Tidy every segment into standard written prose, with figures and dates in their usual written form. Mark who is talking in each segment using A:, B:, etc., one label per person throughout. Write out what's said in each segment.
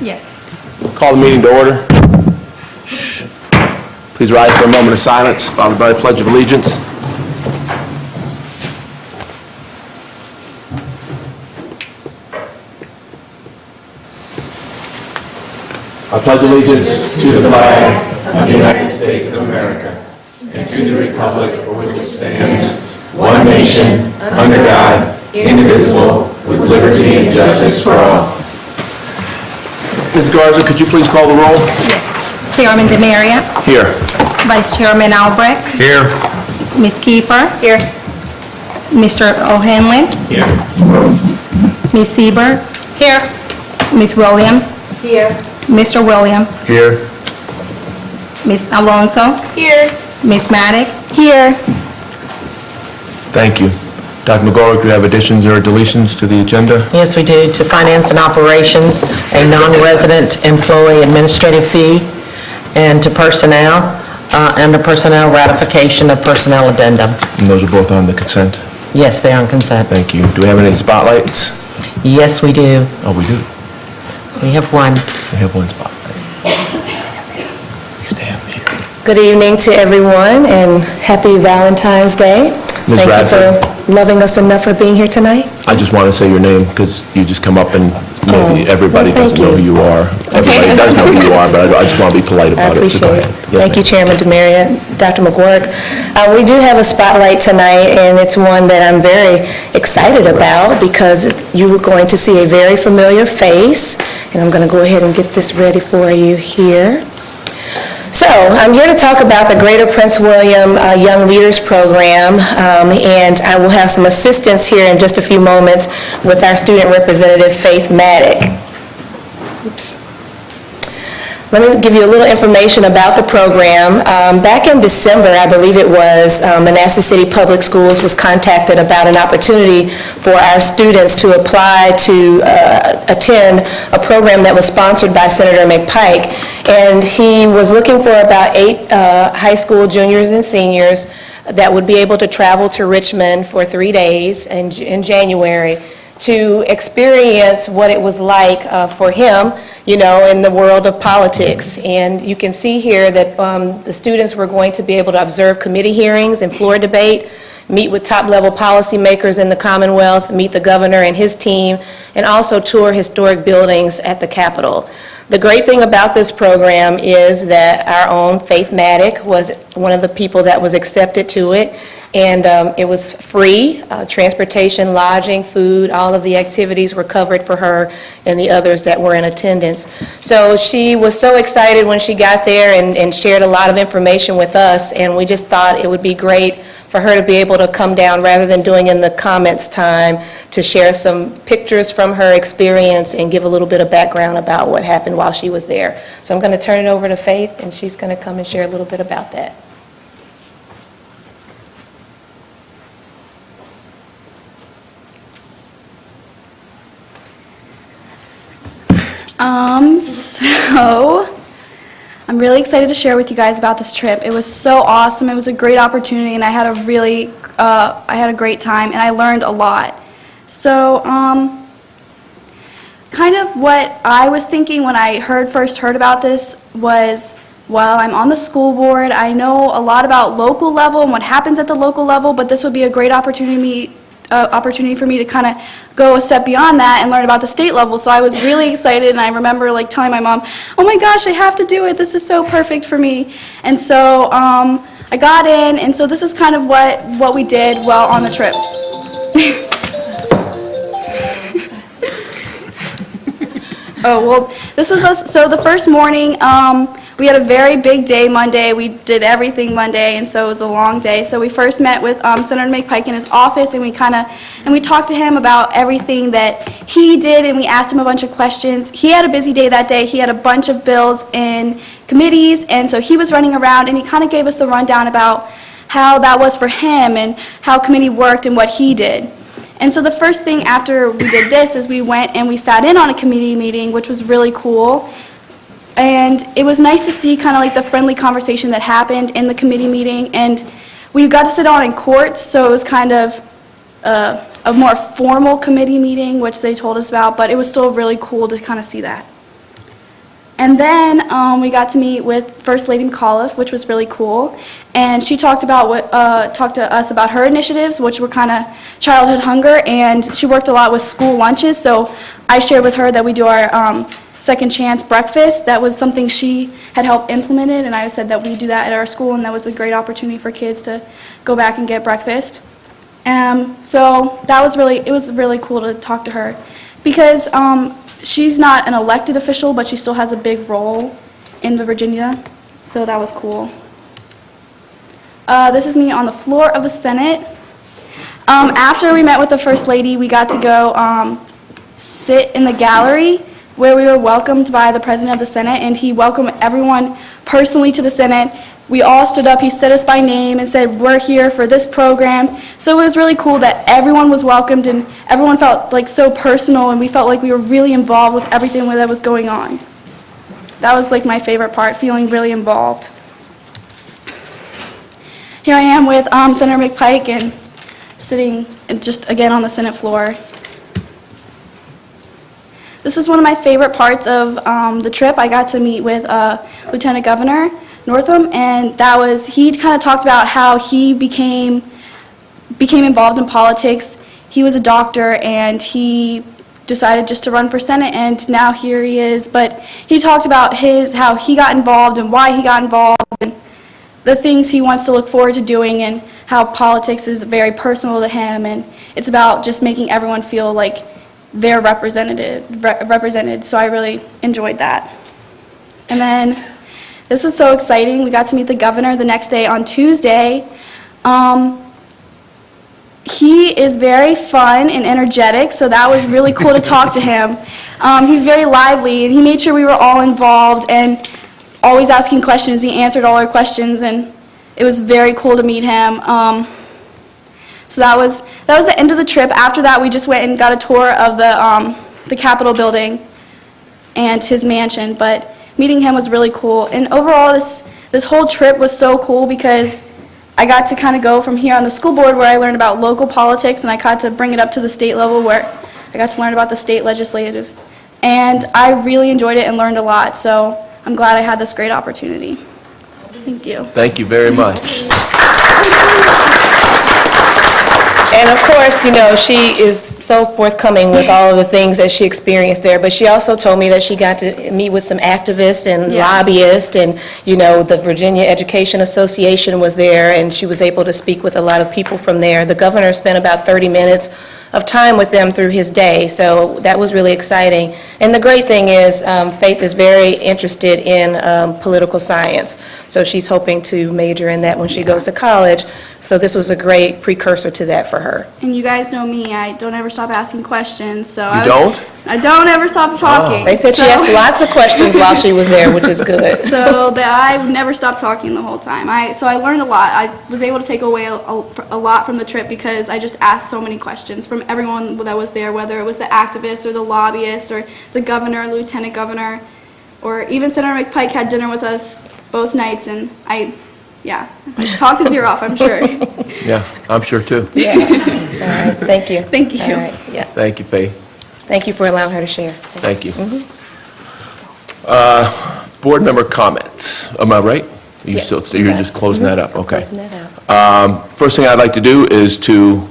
A: Yes.
B: Call the meeting to order. Please rise for a moment of silence, followed by the Pledge of Allegiance. I pledge allegiance to the flag of the United States of America and to the republic for which it stands, one nation, under God, indivisible, with liberty and justice for all. Ms. Garza, could you please call the roll?
A: Yes. Chairman DeMaria.
B: Here.
A: Vice Chairman Albrecht.
B: Here.
A: Ms. Kiefer. Here. Mr. O'Hanlon.
B: Here.
A: Ms. Seberg. Here. Ms. Williams.
C: Here.
A: Mr. Williams.
B: Here.
A: Ms. Alonso.
C: Here.
A: Ms. Maddock.
C: Here.
B: Thank you. Dr. McGorrick, do you have additions or deletions to the agenda?
D: Yes, we do. To Finance and Operations, a non-resident employee administrative fee, and to Personnel, under Personnel, ratification of personnel addendum.
B: And those are both on the consent.
D: Yes, they are on consent.
B: Thank you. Do we have any spotlights?
D: Yes, we do.
B: Oh, we do.
D: We have one.
B: We have one spotlight. Please stand here.
C: Good evening to everyone and happy Valentine's Day.
B: Ms.
C: Thank
B: Radford.
C: you for loving us enough for being here tonight.
B: I just want to say your name because you just come up and maybe everybody
C: well,
B: doesn't
C: thank
B: know who
C: you.
B: you are. Everybody does know who you are, but I just want to be polite
C: I
B: about it. So go
C: appreciate it.
B: ahead. Yes,
C: Thank you,
B: ma'am.
C: Chairman DeMaria, Dr. McGuirk. We do have a spotlight tonight, and it's one that I'm very excited about because you were going to see a very familiar face, and I'm going to go ahead and get this ready for you here. So, I'm here to talk about the Greater Prince William Young Leaders Program, and I will have some assistance here in just a few moments with our student representative, Faith Maddock. Oops. Let me give you a little information about the program. Back in December, I believe it was, Manassas City Public Schools was contacted about an opportunity for our students to apply to attend a program that was sponsored by Senator McPike. And he was looking for about 8 high school juniors and seniors that would be able to travel to Richmond for 3 days in January to experience what it was like for him, you know, in the world of politics. And you can see here that the students were going to be able to observe committee hearings and floor debate, meet with top-level policymakers in the Commonwealth, meet the governor and his team, and also tour historic buildings at the Capitol. The great thing about this program is that our own Faith Maddock was one of the people that was accepted to it, and it was free. Transportation, lodging, food, all of the activities were covered for her and the others that were in attendance. So she was so excited when she got there and shared a lot of information with us, and we just thought it would be great for her to be able to come down rather than doing in the comments time to share some pictures from her experience and give a little bit of background about what happened while she was there. So I'm going to turn it over to Faith, and she's going to come and share a little bit about that.
E: So I'm really excited to share with you guys about this trip. It was so awesome. It was a great opportunity, and I had a great time, and I learned a lot. So, kind of what I was thinking when I first heard about this was, well, I'm on the school board. I know a lot about local level and what happens at the local level, but this would be a great opportunity for me to kind of go a step beyond that and learn about the state level. So I was really excited, and I remember like telling my mom, oh my gosh, I have to do it. This is so perfect for me. And so I got in, and so this is kind of what we did while on the trip. Oh, well, this was us. So the first morning, we had a very big day Monday. We did everything Monday, and so it was a long day. So we first met with Senator McPike in his office, and we talked to him about everything that he did, and we asked him a bunch of questions. He had a busy day that day. He had a bunch of bills in committees, and so he was running around, and he kind of gave us the rundown about how that was for him and how committee worked and what he did. And so the first thing after we did this is we went and we sat in on a committee meeting, which was really cool. And it was nice to see kind of like the friendly conversation that happened in the committee meeting. And we got to sit on in courts, so it was kind of a more formal committee meeting, which they told us about, but it was still really cool to kind of see that. And then we got to meet with First Lady McAuliffe, which was really cool. And she talked to us about her initiatives, which were kind of childhood hunger, and she worked a lot with school lunches. So I shared with her that we do our Second Chance breakfast. That was something she had helped implemented, and I said that we do that at our school, and that was a great opportunity for kids to go back and get breakfast. So that was it was really cool to talk to her, because she's not an elected official, but she still has a big role in the Virginia, so that was cool. This is me on the floor of the Senate. After we met with the First Lady, we got to go sit in the gallery where we were welcomed by the President of the Senate, and he welcomed everyone personally to the Senate. We all stood up, he said us by name and said, we're here for this program. So it was really cool that everyone was welcomed and everyone felt like so personal, and we felt like we were really involved with everything that was going on. That was like my favorite part, feeling really involved. Here I am with Senator McPike and sitting just again on the Senate floor. This is one of my favorite parts of the trip. I got to meet with Lieutenant Governor Northam, and he kind of talked about how he became involved in politics. He was a doctor, and he decided just to run for Senate, and now here he is. But he talked about how he got involved and why he got involved, and the things he wants to look forward to doing, and how politics is very personal to him, and it's about just making everyone feel like they're represented. So I really enjoyed that. And then this was so exciting. We got to meet the governor the next day on Tuesday. He is very fun and energetic, so that was really cool to talk to him. He's very lively, and he made sure we were all involved and always asking questions. He answered all our questions, and it was very cool to meet him. So that was the end of the trip. After that, we just went and got a tour of the Capitol building and his mansion, but meeting him was really cool. And overall, this whole trip was so cool because I got to kind of go from here on the school board where I learned about local politics, and I got to bring it up to the state level where I got to learn about the state legislative. And I really enjoyed it and learned a lot, so I'm glad I had this great opportunity. Thank you.
B: Thank you very much.
C: And of course, she is so forthcoming with all of the things that she experienced there, but she also told me that she got to meet with some activists and lobbyists, and, the Virginia Education Association was there, and she was able to speak with a lot of people from there. The governor spent about 30 minutes of time with them through his day, so that was really exciting. And the great thing is, Faith is very interested in political science, so she's hoping to major in that when she goes to college. So this was a great precursor to that for her.
E: And you guys know me, I don't ever stop asking questions, so
B: You don't?
E: I don't ever stop talking.
C: They said she asked lots of questions while she was there, which is good.
E: So that I never stopped talking the whole time. So I learned a lot. I was able to take away a lot from the trip because I just asked so many questions from everyone that was there, whether it was the activists or the lobbyists or the governor, lieutenant governor, or even Senator McPike had dinner with us both nights, and I talked his ear off, I'm sure.
B: Yeah, I'm sure too.
C: Yeah. All right, thank you.
E: Thank you.
C: All right, yeah.
B: Thank you, Faith.
C: Thank you for allowing her to share.
B: Thank you. Board member comments. Am I right?
C: Yes.
B: You're just closing that up? Okay.
C: Closing that out.
B: First thing I'd like to do is to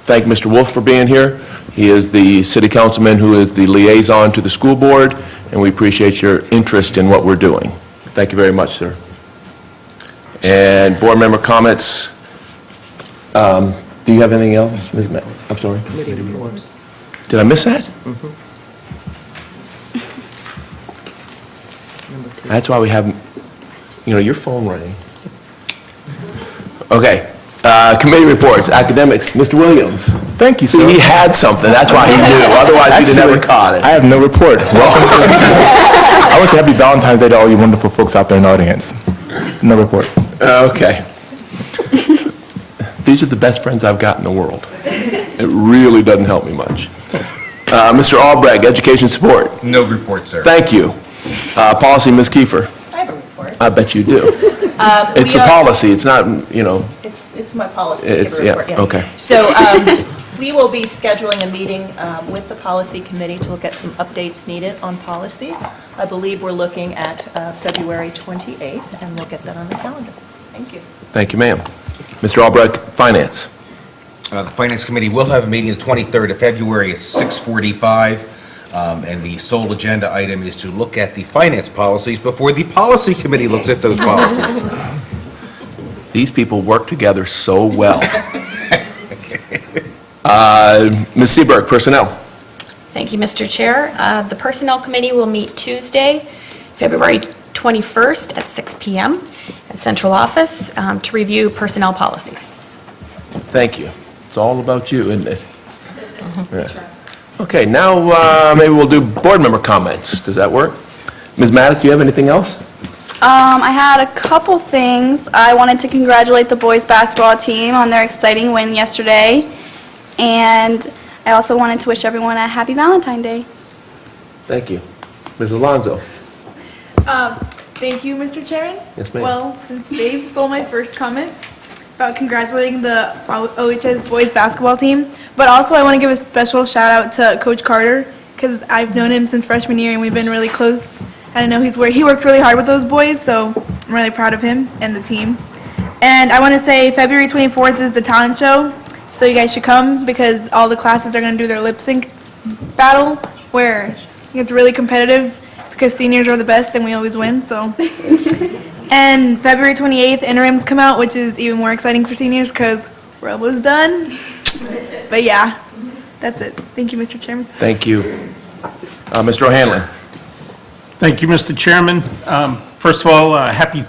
B: thank Mr. Wolf for being here. He is the city councilman who is the liaison to the school board, and we appreciate your interest in what we're doing. Thank you very much, sir. And board member comments. Do you have anything else, Ms. I'm sorry. Committee reports. Did I miss that? That's why we have, your phone rang. Okay. Committee reports, academics, Mr. Williams.
F: Thank you, sir.
B: See, he had something, that's why he knew, otherwise he'd have never caught it.
F: I have no report. Welcome to, I want to say happy Valentine's Day to all you wonderful folks out there in the audience. No report.
B: Okay. These are the best friends I've got in the world. It really doesn't help me much. Mr. Albrecht, education support.
G: No report, sir.
B: Thank you. Policy, Ms. Kiefer.
H: I have a report.
B: I bet you do. It's a policy, it's not,
H: It's my policy.
B: it's, yeah, okay.
H: So
G: We will be scheduling a meeting with the policy committee to look at some updates needed on policy. I believe we're looking at February 28th, and we'll get that on the calendar. Thank you.
B: Thank you, ma'am. Mr. Albrecht, Finance.
H: The Finance Committee will have a meeting the 23rd of February at 6:45, and the sole agenda item is to look at the finance policies before the Policy Committee looks at those policies.
B: These people work together so well. Ms. Seberg, Personnel.
I: Thank you, Mr. Chair. The Personnel Committee will meet Tuesday, February 21st at 6 p.m. at Central Office to review personnel policies.
B: Thank you. It's all about you, isn't it? Yeah. Okay, now maybe we'll do board member comments. Does that work? Ms. Maddox, do you have anything else?
E: I had a couple things. I wanted to congratulate the boys basketball team on their exciting win yesterday. And I also wanted to wish everyone a happy Valentine's Day.
B: Thank you. Ms. Alonso?
J: Thank you, Mr. Chairman.
B: Yes, ma'am.
J: Well, since Babe stole my first comment about congratulating the OHS boys basketball team, but also I want to give a special shout out to Coach Carter, because I've known him since freshman year and we've been really close. And I know he works really hard with those boys, so I'm really proud of him and the team. And I want to say February 24th is the talent show, so you guys should come because all the classes are going to do their lip sync battle, where it's really competitive because seniors are the best and we always win, so. And February 28th, interims come out, which is even more exciting for seniors because we're almost done. But yeah, that's it. Thank you, Mr. Chairman.
B: Thank you. Mr. O'Hanlon?
K: Thank you, Mr. Chairman. First of all, happy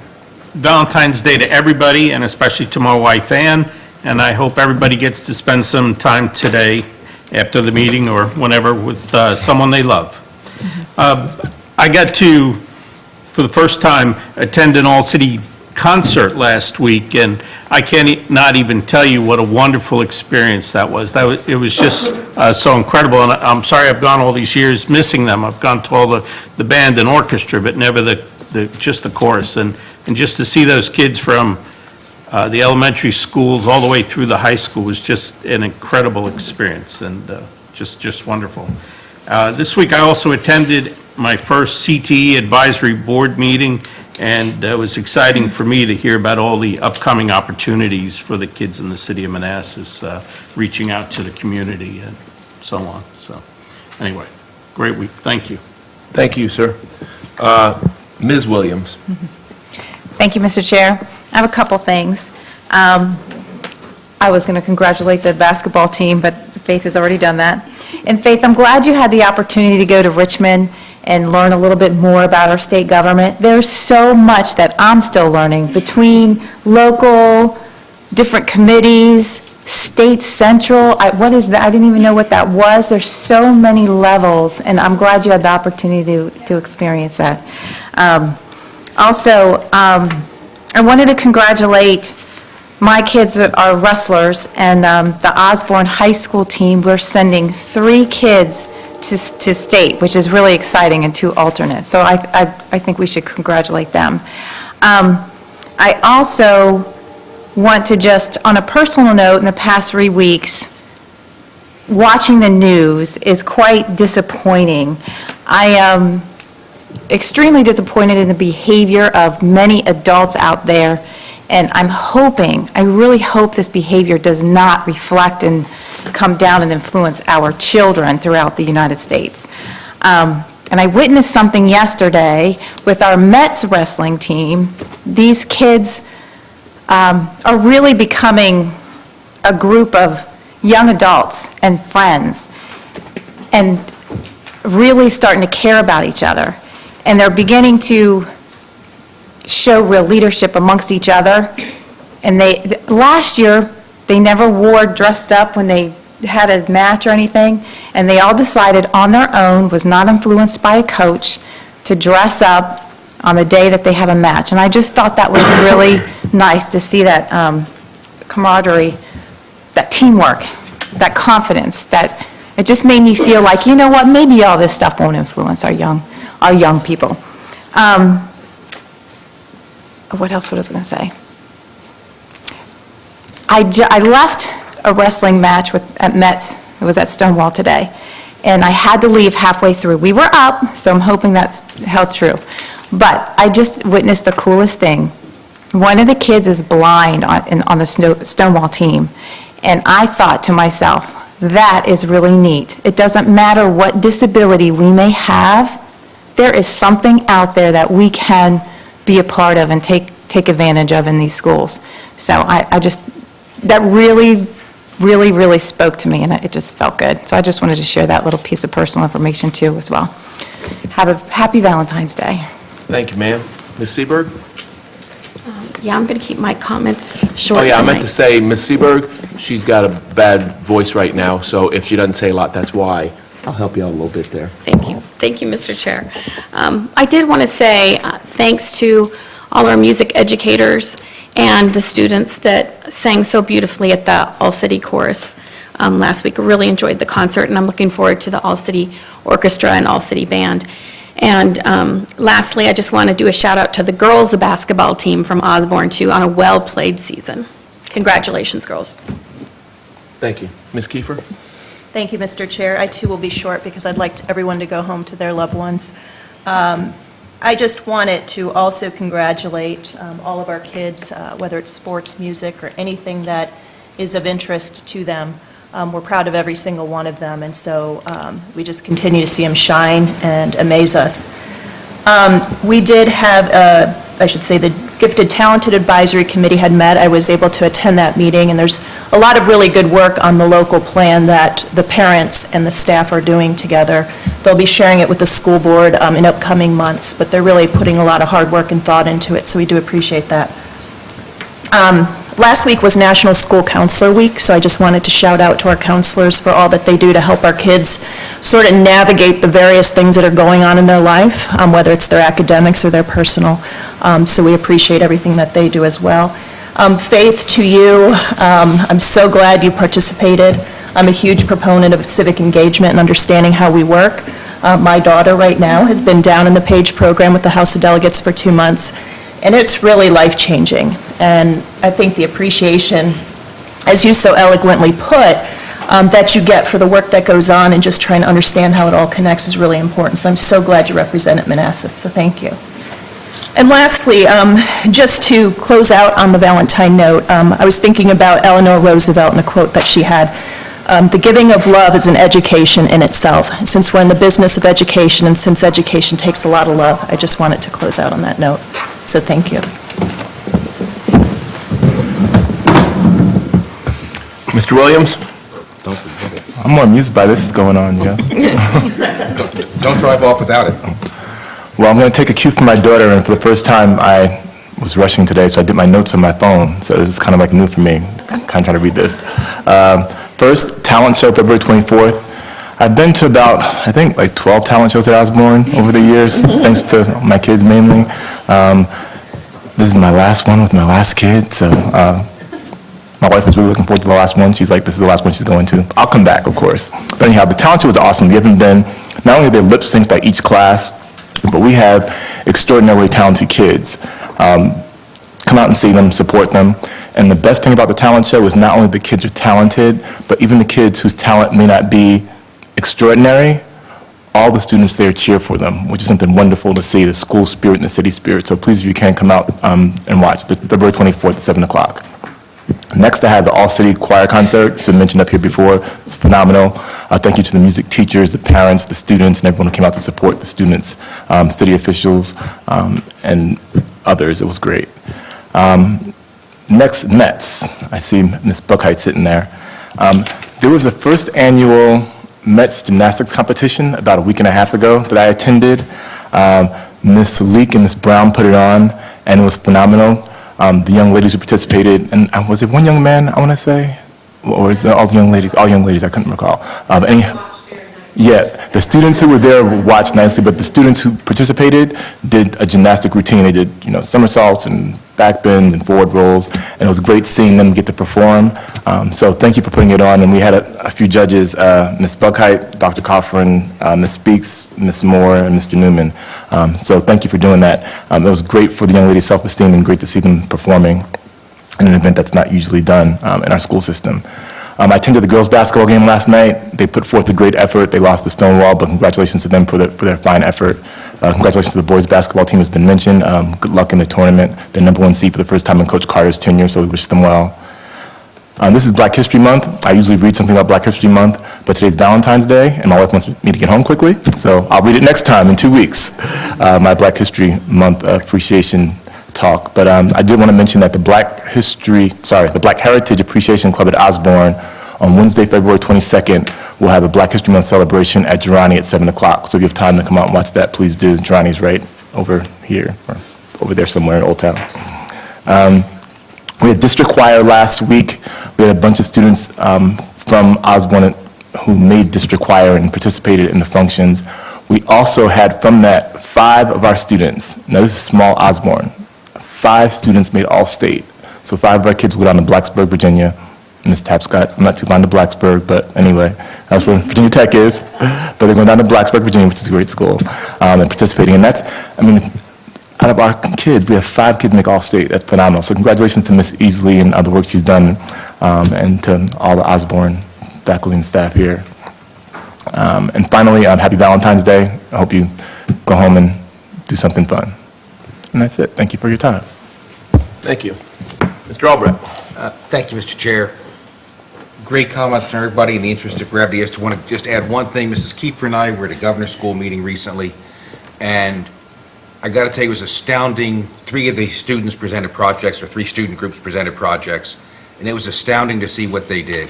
K: Valentine's Day to everybody, and especially to my wife, Ann, and I hope everybody gets to spend some time today after the meeting or whenever with someone they love. I got to, for the first time, attend an all-city concert last week, and I can't not even tell you what a wonderful experience that was. It was just so incredible, and I'm sorry I've gone all these years missing them. I've gone to all the band and orchestra, but never just the chorus, and just to see those kids from the elementary schools all the way through the high school was just an incredible experience, and just wonderful. This week I also attended my first CTE advisory board meeting, and it was exciting for me to hear about all the upcoming opportunities for the kids in the city of Manassas, reaching out to the community and so on. So anyway, great week. Thank you.
B: Thank you, sir. Ms. Williams?
L: Thank you, Mr. Chair. I have a couple things. I was going to congratulate the basketball team, but Faith has already done that. And Faith, I'm glad you had the opportunity to go to Richmond and learn a little bit more about our state government. There's so much that I'm still learning between local, different committees, state central. What is that? I didn't even know what that was. There's so many levels, and I'm glad you had the opportunity to experience that. Also, I wanted to congratulate my kids are wrestlers, and the Osborne High School team, we're sending 3 kids to state, which is really exciting, and 2 alternates. So I think we should congratulate them. I also want to just, on a personal note, in the past 3 weeks, watching the news is quite disappointing. I am extremely disappointed in the behavior of many adults out there, and I really hope this behavior does not reflect and come down and influence our children throughout the United States. And I witnessed something yesterday with our Mets wrestling team. These kids are really becoming a group of young adults and friends and really starting to care about each other. And they're beginning to show real leadership amongst each other. And last year, they never wore dressed up when they had a match or anything, and they all decided on their own, was not influenced by a coach, to dress up on the day that they have a match. And I just thought that was really nice to see that camaraderie, that teamwork, that confidence, that it just made me feel like, you know what, maybe all this stuff won't influence our young people. What else was I going to say? I left a wrestling match at Metz. It was at Stonewall today. And I had to leave halfway through. We were up, so I'm hoping that's held true. But I just witnessed the coolest thing. One of the kids is blind on the Stonewall team. And I thought to myself, that is really neat. It doesn't matter what disability we may have, there is something out there that we can be a part of and take advantage of in these schools. So I just, that really spoke to me, and it just felt good. So I just wanted to share that little piece of personal information too as well. Have a happy Valentine's Day.
B: Thank you, ma'am. Ms. Seberg?
I: Yeah, I'm going to keep my comments short
B: Oh, yeah, I meant
I: tonight.
B: to say, Ms. Seberg, she's got a bad voice right now, so if she doesn't say a lot, that's why. I'll help you out a little bit there.
I: Thank you. Thank you, Mr. Chair. I did want to say thanks to all our music educators and the students that sang so beautifully at the All-City Chorus last week. I really enjoyed the concert, and I'm looking forward to the All-City Orchestra and All-City Band. And lastly, I just want to do a shout-out to the girls' basketball team from Osborne, too, on a well-played season. Congratulations, girls.
B: Thank you. Ms. Kiefer?
G: Thank you, Mr. Chair. I too will be short because I'd like everyone to go home to their loved ones. I just wanted to also congratulate all of our kids, whether it's sports, music, or anything that is of interest to them. We're proud of every single one of them, and so we just continue to see them shine and amaze us. We did have, I should say, the Gifted Talented Advisory Committee had met. I was able to attend that meeting, and there's a lot of really good work on the local plan that the parents and the staff are doing together. They'll be sharing it with the school board in upcoming months, but they're really putting a lot of hard work and thought into it, so we do appreciate that. Last week was National School Counselor Week, so I just wanted to shout out to our counselors for all that they do to help our kids sort of navigate the various things that are going on in their life, whether it's their academics or their personal. So we appreciate everything that they do as well. Faith, to you, I'm so glad you participated. I'm a huge proponent of civic engagement and understanding how we work. My daughter right now has been down in the PAGE program with the House of Delegates for 2 months, and it's really life-changing. And I think the appreciation, as you so eloquently put, that you get for the work that goes on and just trying to understand how it all connects is really important. So I'm so glad you represented Manassas, so thank you. And lastly, just to close out on the Valentine note, I was thinking about Eleanor Roosevelt and a quote that she had. The giving of love is an education in itself. Since we're in the business of education, and since education takes a lot of love, I just wanted to close out on that note. So thank you.
B: Mr. Williams?
F: I'm more amused by this going on, yeah.
H: Don't drive off without it.
F: Well, I'm going to take a cue from my daughter, and for the first time, I was rushing today, so I did my notes on my phone. So this is kind of like new for me, kind of trying to read this. First, talent show, February 24th. I've been to about, I think, like 12 talent shows at Osborne over the years, thanks to my kids mainly. This is my last one with my last kid, so my wife was really looking forward to the last one. She's like, this is the last one she's going to. I'll come back, of course. But anyhow, the talent show was awesome. We haven't been, not only are they lip synced by each class, but we have extraordinarily talented kids. Come out and see them, support them. And the best thing about the talent show is not only the kids are talented, but even the kids whose talent may not be extraordinary, all the students there cheer for them, which is something wonderful to see, the school spirit and the city spirit. So please, if you can, come out and watch, February 24th at 7 o'clock. Next, I have the All-City Choir Concert. It's been mentioned up here before. It's phenomenal. Thank you to the music teachers, the parents, the students, and everyone who came out to support the students, city officials, and others. It was great. Next, Mets. I see Ms. Buckheit sitting there. There was the first annual Mets gymnastics competition about a week and a half ago that I attended. Ms. Leek and Ms. Brown put it on, and it was phenomenal. The young ladies who participated, and was it one young man, I want to say? Or is it all the young ladies? All young ladies, I couldn't recall. Yeah, the students who were there watched nicely, but the students who participated did a gymnastic routine. They did, somersaults and back bends and forward rolls, and it was great seeing them get to perform. So thank you for putting it on, and we had a few judges, Ms. Buckheit, Dr. Coffrin, Ms. Speaks, Ms. Moore, and Mr. Newman. So thank you for doing that. It was great for the young ladies' self-esteem and great to see them performing in an event that's not usually done in our school system. I attended the girls' basketball game last night. They put forth a great effort. They lost to Stonewall, but congratulations to them for their fine effort. Congratulations to the boys' basketball team, has been mentioned. Good luck in the tournament. They're #1 seed for the first time in Coach Carter's tenure, so we wish them well. This is Black History Month. I usually read something about Black History Month, but today's Valentine's Day, and my wife wants me to get home quickly, so I'll read it next time in 2 weeks, my Black History Month appreciation talk. But I did want to mention that the Black Heritage Appreciation Club at Osborne on Wednesday, February 22nd, will have a Black History Month celebration at Girani at 7 o'clock. So if you have time to come out and watch that, please do. Girani's right over here, or over there somewhere in Old Town. We had district choir last week. We had a bunch of students from Osborne who made district choir and participated in the functions. We also had from that 5 of our students, now this is small Osborne, 5 students made All-State. So 5 of our kids went down to Blacksburg, Virginia. Ms. Tapscott, I'm not too fond of Blacksburg, but anyway, that's where Virginia Tech is. But they're going down to Blacksburg, Virginia, which is a great school, and participating. And that's, I mean, out of our kids, we have 5 kids make All-State. That's phenomenal. So congratulations to Ms. Easley and all the work she's done, and to all the Osborne faculty and staff here. And finally, happy Valentine's Day. I hope you go home and do something fun. And that's it. Thank you for your time.
M: Thank you. Mr. Albrecht.
H: Thank you, Mr. Chair. Great comments from everybody. In the interest of brevity, I just want to just add one thing. Mrs. Kiefer and I were at a governor's school meeting recently, and I got to tell you, it was astounding. 3 of the students presented projects, or 3 student groups presented projects, and it was astounding to see what they did.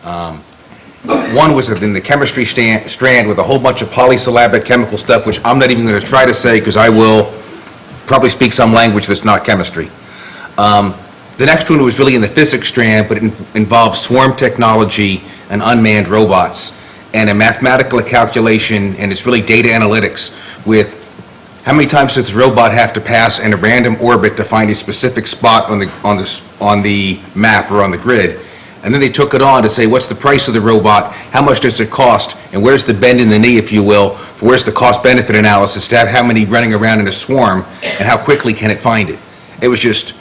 H: One was in the chemistry strand with a whole bunch of polysyllabic chemical stuff, which I'm not even going to try to say because I will probably speak some language that's not chemistry. The next one was really in the physics strand, but it involved swarm technology and unmanned robots and a mathematical calculation, and it's really data analytics with how many times does the robot have to pass in a random orbit to find a specific spot on the map or on the grid. And then they took it on to say, what's the price of the robot, how much does it cost, and where's the bend in the knee, if you will, where's the cost-benefit analysis to have how many running around in a swarm, and how quickly can it find it. It was just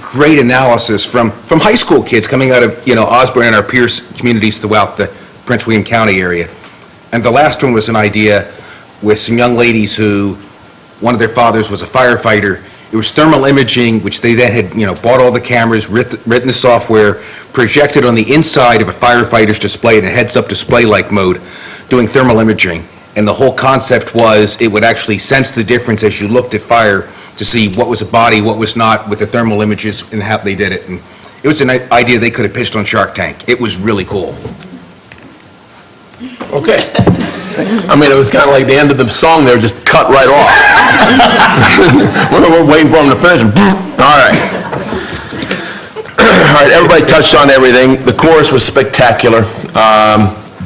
H: great analysis from high school kids coming out of, Osborne and our peer communities throughout the Prince William County area. And the last one was an idea with some young ladies who, one of their fathers was a firefighter. It was thermal imaging, which they then had, bought all the cameras, written the software, projected on the inside of a firefighter's display in a heads-up display-like mode, doing thermal imaging. And the whole concept was it would actually sense the difference as you looked at fire to see what was a body, what was not, with the thermal images and how they did it. And it was an idea they could have pitched on Shark Tank. It was really cool.
M: Okay. I mean, it was kind of like the end of the song there, just cut right off. We're waiting for him to finish. All right. All right, everybody touched on everything. The chorus was spectacular.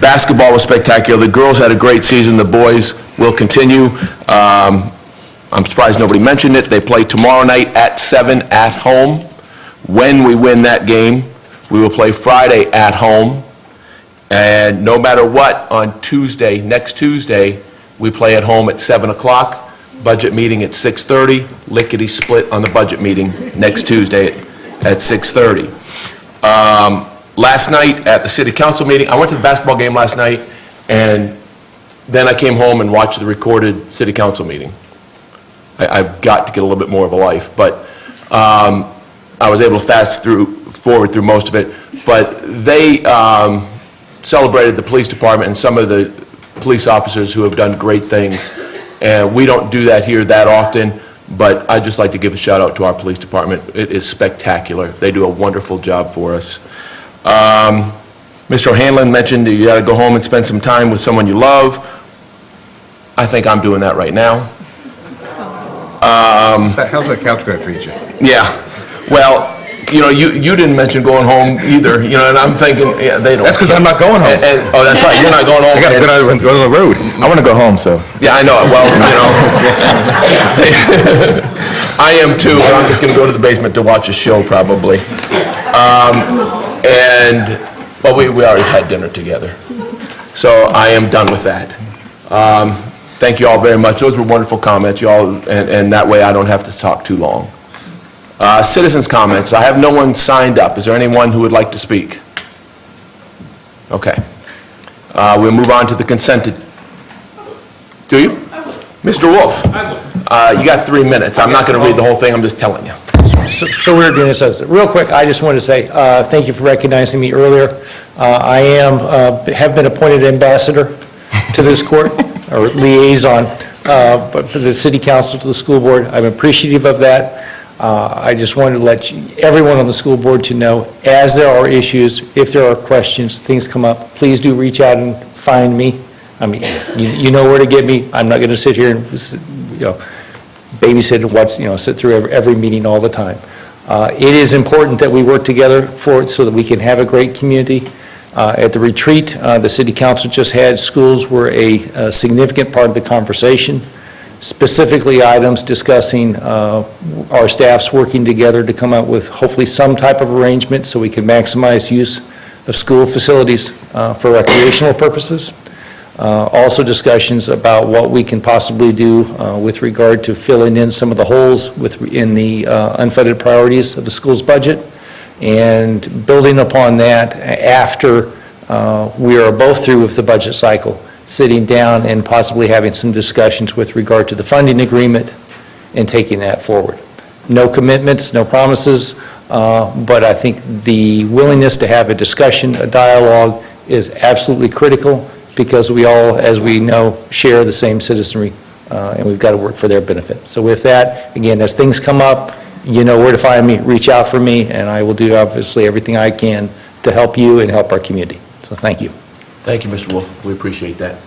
M: Basketball was spectacular. The girls had a great season. The boys will continue. I'm surprised nobody mentioned it. They play tomorrow night at 7 at home. When we win that game, we will play Friday at home. And no matter what, on Tuesday, next Tuesday, we play at home at 7 o'clock. Budget meeting at 6:30. Lickety split on the budget meeting next Tuesday at 6:30. Last night at the city council meeting, I went to the basketball game last night, and then I came home and watched the recorded city council meeting. I've got to get a little bit more of a life, but I was able to fast forward through most of it. But they celebrated the police department and some of the police officers who have done great things. And we don't do that here that often, but I'd just like to give a shout out to our police department. It is spectacular. They do a wonderful job for us. Mr. O'Hanlon mentioned you got to go home and spend some time with someone you love. I think I'm doing that right now.
H: How's that couch going to treat you?
M: Yeah. Well, you didn't mention going home either, and I'm thinking, yeah, they don't.
H: That's because I'm not going home.
M: Oh, that's right, you're not going home.
H: I got to go on the road.
F: I want to go home, so.
M: Yeah, I know. Well, I am too, but I'm just going to go to the basement to watch a show probably. Well, we already had dinner together. So I am done with that. Thank you all very much. Those were wonderful comments, y'all, and that way I don't have to talk too long. Citizens' comments. I have no one signed up. Is there anyone who would like to speak? Okay. We'll move on to the consented. Do you? Mr. Wolf? You got 3 minutes. I'm not going to read the whole thing, I'm just telling you.
N: So we're doing this, real quick, I just wanted to say, thank you for recognizing me earlier. I have been appointed ambassador to this court, or liaison, but for the city council to the school board. I'm appreciative of that. I just wanted to let everyone on the school board to know, as there are issues, if there are questions, things come up, please do reach out and find me. I mean, you know where to get me. I'm not going to sit here and, babysit and watch, sit through every meeting all the time. It is important that we work together so that we can have a great community. At the retreat, the city council just had, schools were a significant part of the conversation, specifically items discussing our staffs working together to come up with hopefully some type of arrangement so we can maximize use of school facilities for recreational purposes. Also discussions about what we can possibly do with regard to filling in some of the holes in the unfunded priorities of the school's budget, and building upon that after we are both through with the budget cycle, sitting down and possibly having some discussions with regard to the funding agreement and taking that forward. No commitments, no promises, but I think the willingness to have a discussion, a dialogue is absolutely critical, because we all, as we know, share the same citizenry, and we've got to work for their benefit. So with that, again, as things come up, you know where to find me, reach out for me, and I will do obviously everything I can to help you and help our community. So thank you.
M: Thank you, Mr. Wolf. We appreciate that.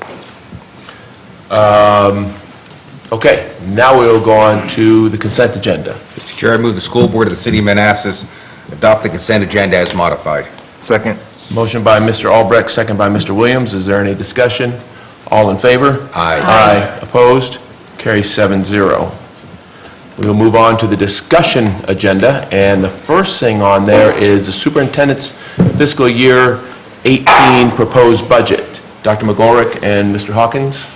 M: Okay, now we'll go on to the consent agenda.
H: Mr. Chair, I move the school board of the city of Manassas adopt the consent agenda as modified.
F: Second.
M: Motion by Mr. Albrecht, second by Mr. Williams. Is there any discussion? All in favor?
H: Aye.
M: Aye. Opposed? Carries 7-0. We will move on to the discussion agenda, and the first thing on there is the superintendent's fiscal year 18 proposed budget. Dr. McGolrick and Mr. Hawkins?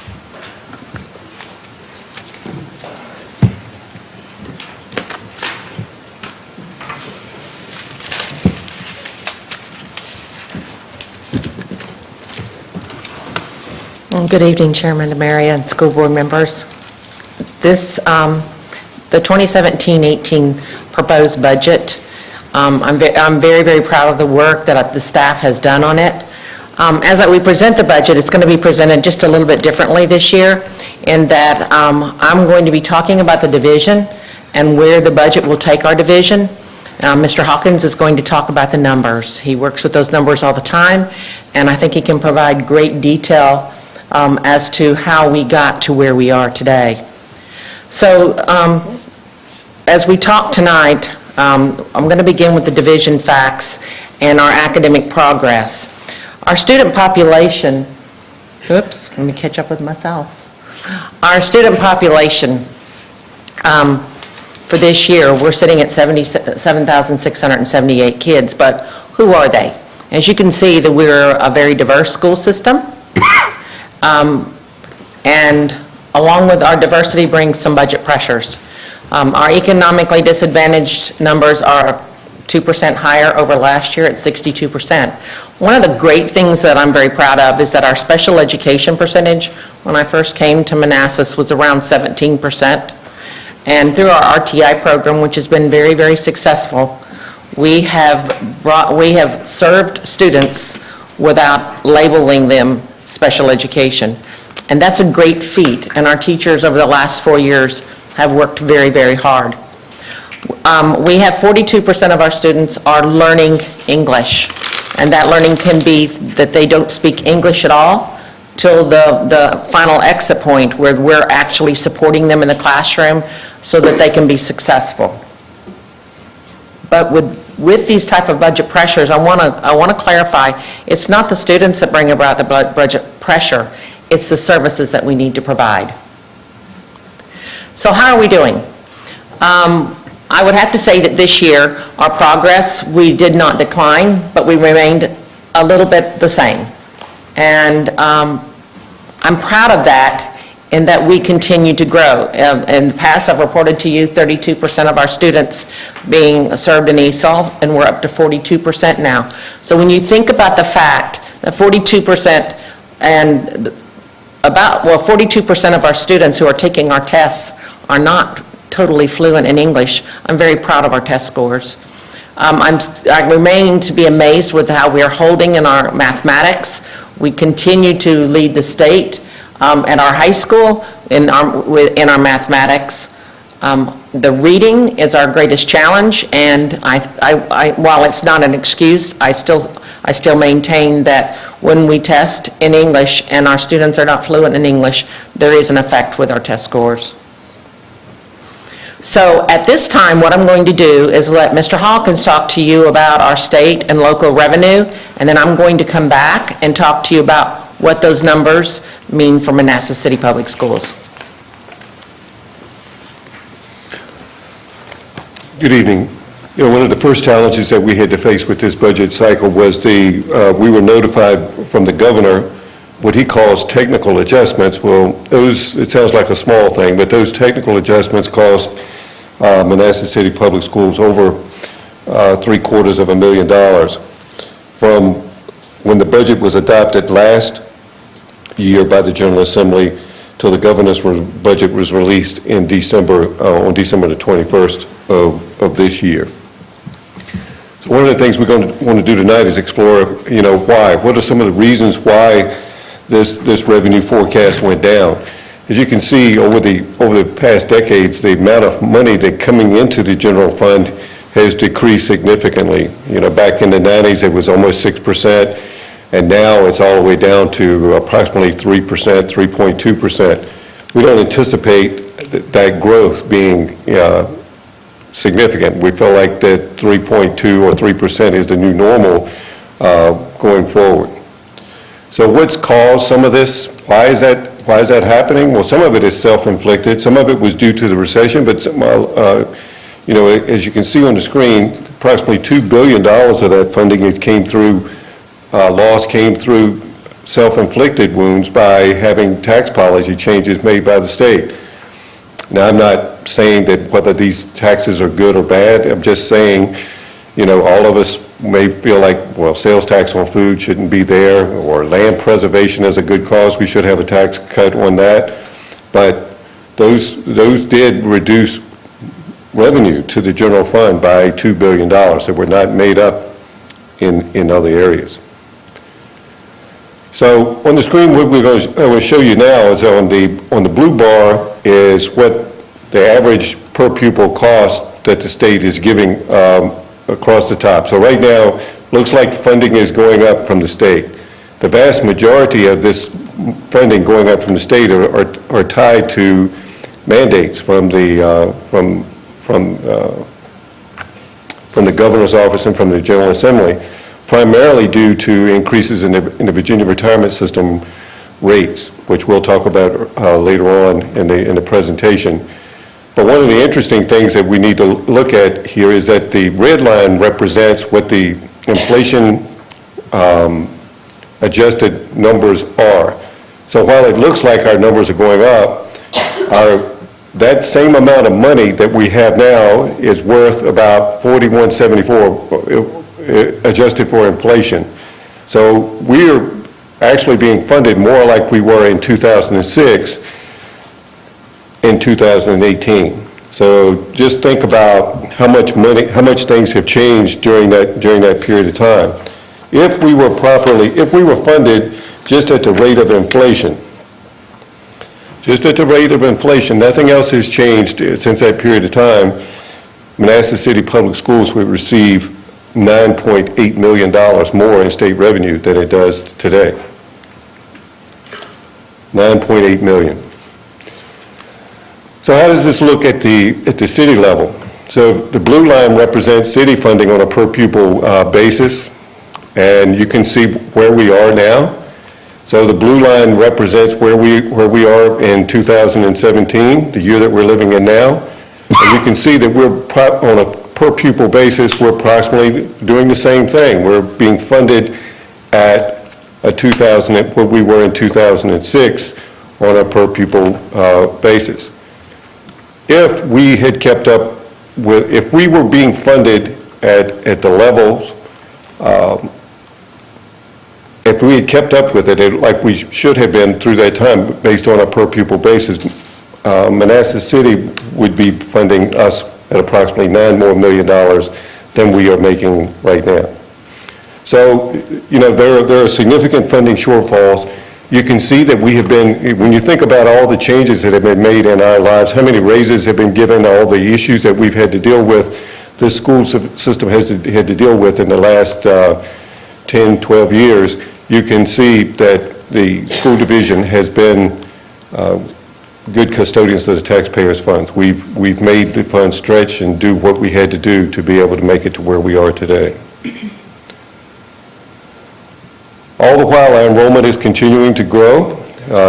D: Good evening, Chairman DeMaria and school board members. This, the 2017-18 proposed budget, I'm very, very proud of the work that the staff has done on it. As we present the budget, it's going to be presented just a little bit differently this year, in that I'm going to be talking about the division and where the budget will take our division. Mr. Hawkins is going to talk about the numbers. He works with those numbers all the time, and I think he can provide great detail as to how we got to where we are today. So as we talk tonight, I'm going to begin with the division facts and our academic progress. Our student population, oops, let me catch up with myself. Our student population for this year, we're sitting at 77,678 kids, but who are they? As you can see, that we're a very diverse school system. And along with our diversity brings some budget pressures. Our economically disadvantaged numbers are 2% higher over last year at 62%. One of the great things that I'm very proud of is that our special education percentage, when I first came to Manassas, was around 17%. And through our RTI program, which has been very, very successful, we have served students without labeling them special education. And that's a great feat, and our teachers over the last 4 years have worked very, very hard. We have 42% of our students are learning English, and that learning can be that they don't speak English at all till the final exit point where we're actually supporting them in the classroom so that they can be successful. But with these type of budget pressures, I want to clarify, it's not the students that bring about the budget pressure, it's the services that we need to provide. So how are we doing? I would have to say that this year, our progress, we did not decline, but we remained a little bit the same. And I'm proud of that, in that we continue to grow. In the past, I've reported to you 32% of our students being served in ESOL, and we're up to 42% now. So when you think about the fact The 42% and about, well, 42% of our students who are taking our tests are not totally fluent in English. I'm very proud of our test scores. I remain to be amazed with how we are holding in our mathematics. We continue to lead the state at our high school in our mathematics. The reading is our greatest challenge, and while it's not an excuse, I still maintain that when we test in English and our students are not fluent in English, there is an effect with our test scores. So at this time, what I'm going to do is let Mr. Hawkins talk to you about our state and local revenue, and then I'm going to come back and talk to you about what those numbers mean for Manassas City Public Schools.
O: Good evening. You know, one of the first challenges that we had to face with this budget cycle was we were notified from the governor what he calls technical adjustments. Well, it sounds like a small thing, but those technical adjustments cost Manassas City Public Schools over $750,000. From when the budget was adopted last year by the General Assembly till the governor's budget was released in December, on December the 21st of this year. So one of the things we're going to want to do tonight is explore, you know, why. What are some of the reasons why this revenue forecast went down? As you can see, over the past decades, the amount of money that coming into the general fund has decreased significantly. You know, back in the 90s, it was almost 6%, and now it's all the way down to approximately 3%, 3.2%. We don't anticipate that growth being significant. We feel like that 3.2 or 3% is the new normal going forward. So what's caused some of this? Why is that happening? Well, some of it is self-inflicted. Some of it was due to the recession, but you know, as you can see on the screen, approximately $2 billion of that funding came through self-inflicted wounds by having tax policy changes made by the state. Now, I'm not saying that whether these taxes are good or bad. I'm just saying, you know, all of us may feel like, well, sales tax on food shouldn't be there, or land preservation is a good cause, we should have a tax cut on that. But those did reduce revenue to the general fund by $2 billion that were not made up in other areas. So on the screen, what we're going to show you now is on the blue bar is what the average per pupil cost that the state is giving across the top. So right now, looks like funding is going up from the state. The vast majority of this funding going up from the state are tied to mandates from the governor's office and from the General Assembly, primarily due to increases in the Virginia retirement system rates, which we'll talk about later on in the presentation. But one of the interesting things that we need to look at here is that the red line represents what the inflation adjusted numbers are. So while it looks like our numbers are going up, that same amount of money that we have now is worth about $41.74 adjusted for inflation. So we're actually being funded more like we were in 2006 in 2018. So just think about how much things have changed during that period of time. If we were funded just at the rate of inflation, nothing else has changed since that period of time, Manassas City Public Schools would receive $9.8 million more in state revenue than it does today. $9.8 million. So how does this look at the city level? So the blue line represents city funding on a per pupil basis, and you can see where we are now. So the blue line represents where we are in 2017, the year that we're living in now. And you can see that we're on a per pupil basis, we're approximately doing the same thing. We're being funded at what we were in 2006 on a per pupil basis. If we had kept up with, if we were being funded at the levels if we had kept up with it like we should have been through that time, based on a per-pupil basis, Manassas City would be funding us at approximately $9 million more than we are making right now. So, there are significant funding shortfalls. You can see that we have been, when you think about all the changes that have been made in our lives, how many raises have been given, all the issues that we've had to deal with, this school system had to deal with in the last 10, 12 years, you can see that the school division has been good custodians of the taxpayers' funds. We've made the funds stretch and do what we had to do to be able to make it to where we are today. All the while, our enrollment is continuing to grow.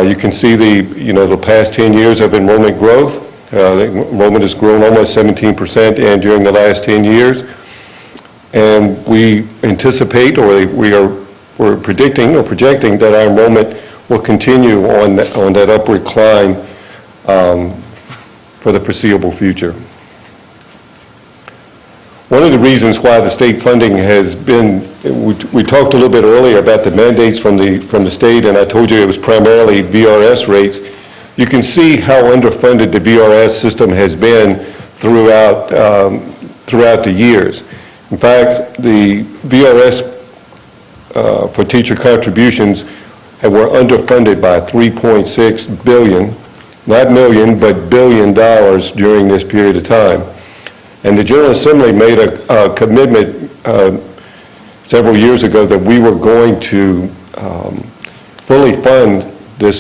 O: You can see the past 10 years of enrollment growth. The enrollment has grown almost 17% and during the last 10 years. And we anticipate, or we're predicting or projecting that our enrollment will continue on that upward climb for the foreseeable future. One of the reasons why the state funding has been, we talked a little bit earlier about the mandates from the state, and I told you it was primarily VRS rates. You can see how underfunded the VRS system has been throughout the years. In fact, the VRS for teacher contributions were underfunded by $3.6 billion, not million, but billion dollars during this period of time. And the General Assembly made a commitment several years ago that we were going to fully fund the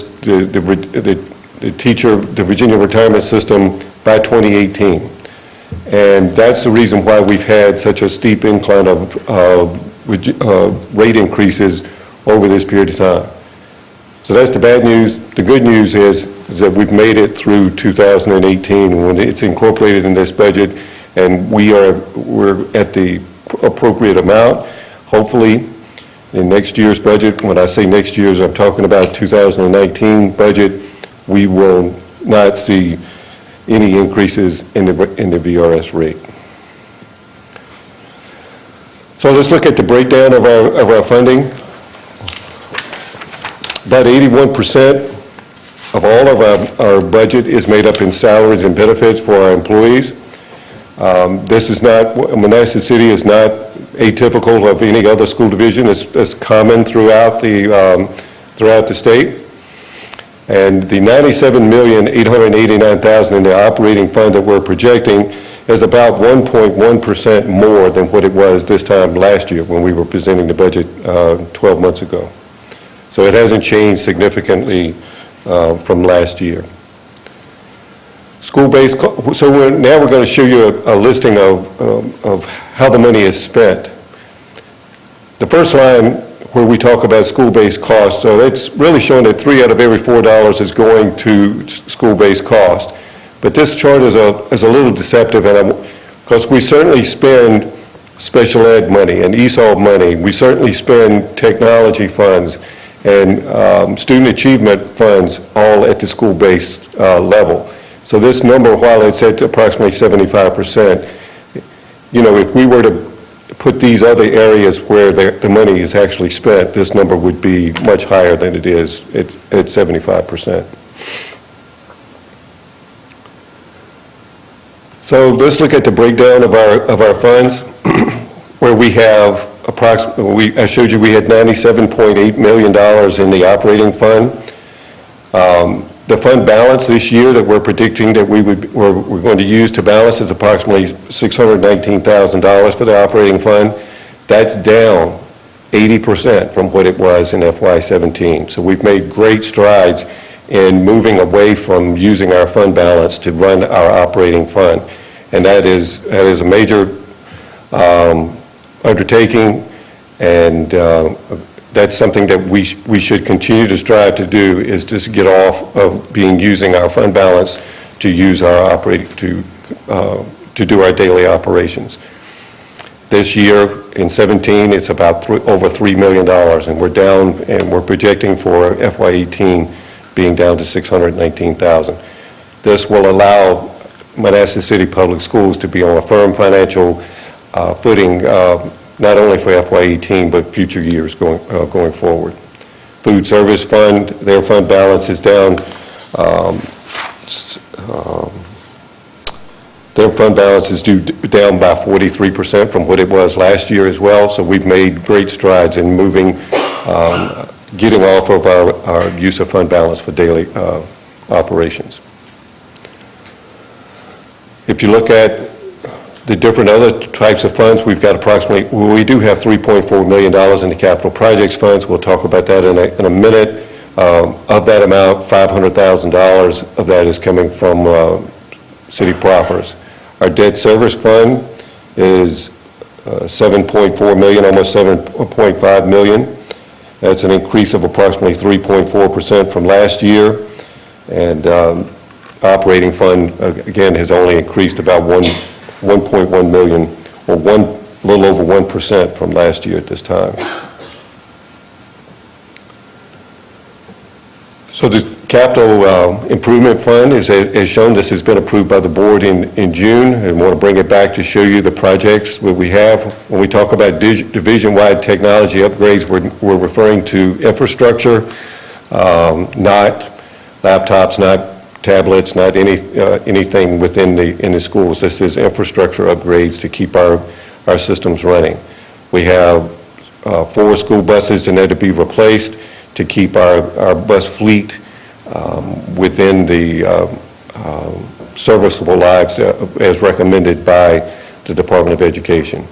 O: Virginia retirement system by 2018. And that's the reason why we've had such a steep incline of rate increases over this period of time. So that's the bad news. The good news is that we've made it through 2018 when it's incorporated in this budget, and we're at the appropriate amount. Hopefully, in next year's budget, when I say next year's, I'm talking about 2019 budget, we will not see any increases in the VRS rate. So let's look at the breakdown of our funding. About 81% of all of our budget is made up in salaries and benefits for our employees. This is not, Manassas City is not atypical of any other school division. It's common throughout the state. And the $97,889,000 in the operating fund that we're projecting is about 1.1% more than what it was this time last year when we were presenting the budget 12 months ago. So it hasn't changed significantly from last year. School-based, so now we're going to show you a listing of how the money is spent. The first line where we talk about school-based costs, so it's really showing that 3 out of every $4 is going to school-based cost. But this chart is a little deceptive, because we certainly spend special ed money and ESOL money. We certainly spend technology funds and student achievement funds all at the school-based level. So this number, while it's at approximately 75%, if we were to put these other areas where the money is actually spent, this number would be much higher than it is at 75%. So let's look at the breakdown of our funds, where we have approximately, I showed you we had $97.8 million in the operating fund. The fund balance this year that we're predicting that we're going to use to balance is approximately $619,000 for the operating fund. That's down 80% from what it was in FY17. So we've made great strides in moving away from using our fund balance to run our operating fund. And that is a major undertaking, and that's something that we should continue to strive to do, is just get off of using our fund balance to use our to do our daily operations. This year, in 17, it's about over $3 million, and we're projecting for FY18 being down to $619,000. This will allow Manassas City Public Schools to be on a firm financial footing not only for FY18, but future years going forward. Food Service Fund, their fund balance is down. Their fund balance is down by 43% from what it was last year as well, so we've made great strides in moving, getting off of our use of fund balance for daily operations. If you look at the different other types of funds, we've got we do have $3.4 million in the capital projects funds. We'll talk about that in a minute. Of that amount, $500,000 of that is coming from city proffers. Our debt service fund is $7.4 million, almost $7.5 million. That's an increase of approximately 3.4% from last year. And operating fund, again, has only increased about $1.1 million, or a little over 1% from last year at this time. So the capital improvement fund is, as shown, this has been approved by the board in June, and I want to bring it back to show you the projects that we have. When we talk about division-wide technology upgrades, we're referring to infrastructure, not laptops, not tablets, not anything within the schools. This is infrastructure upgrades to keep our systems running. We have 4 school buses that need to be replaced to keep our bus fleet within the serviceable lives as recommended by the Department of Education.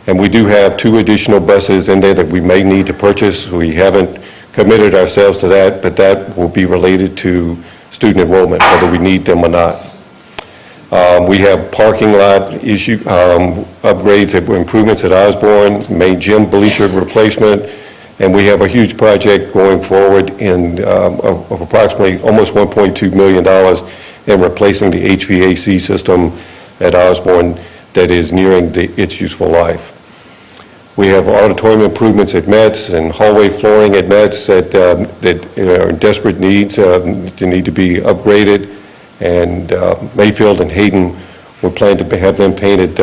O: And we do have 2 additional buses in there that we may need to purchase. We haven't committed ourselves to that, but that will be related to student enrollment, whether we need them or not. We have parking lot upgrades, improvements at Osborne, main gym bleacher replacement, and we have a huge project going forward of approximately almost $1.2 million in replacing the HVAC system at Osborne that is nearing its useful life. We have auditorium improvements at Metz and hallway flooring at Metz that are in desperate needs to need to be upgraded. And Mayfield and Hayden, we're planning to have them painted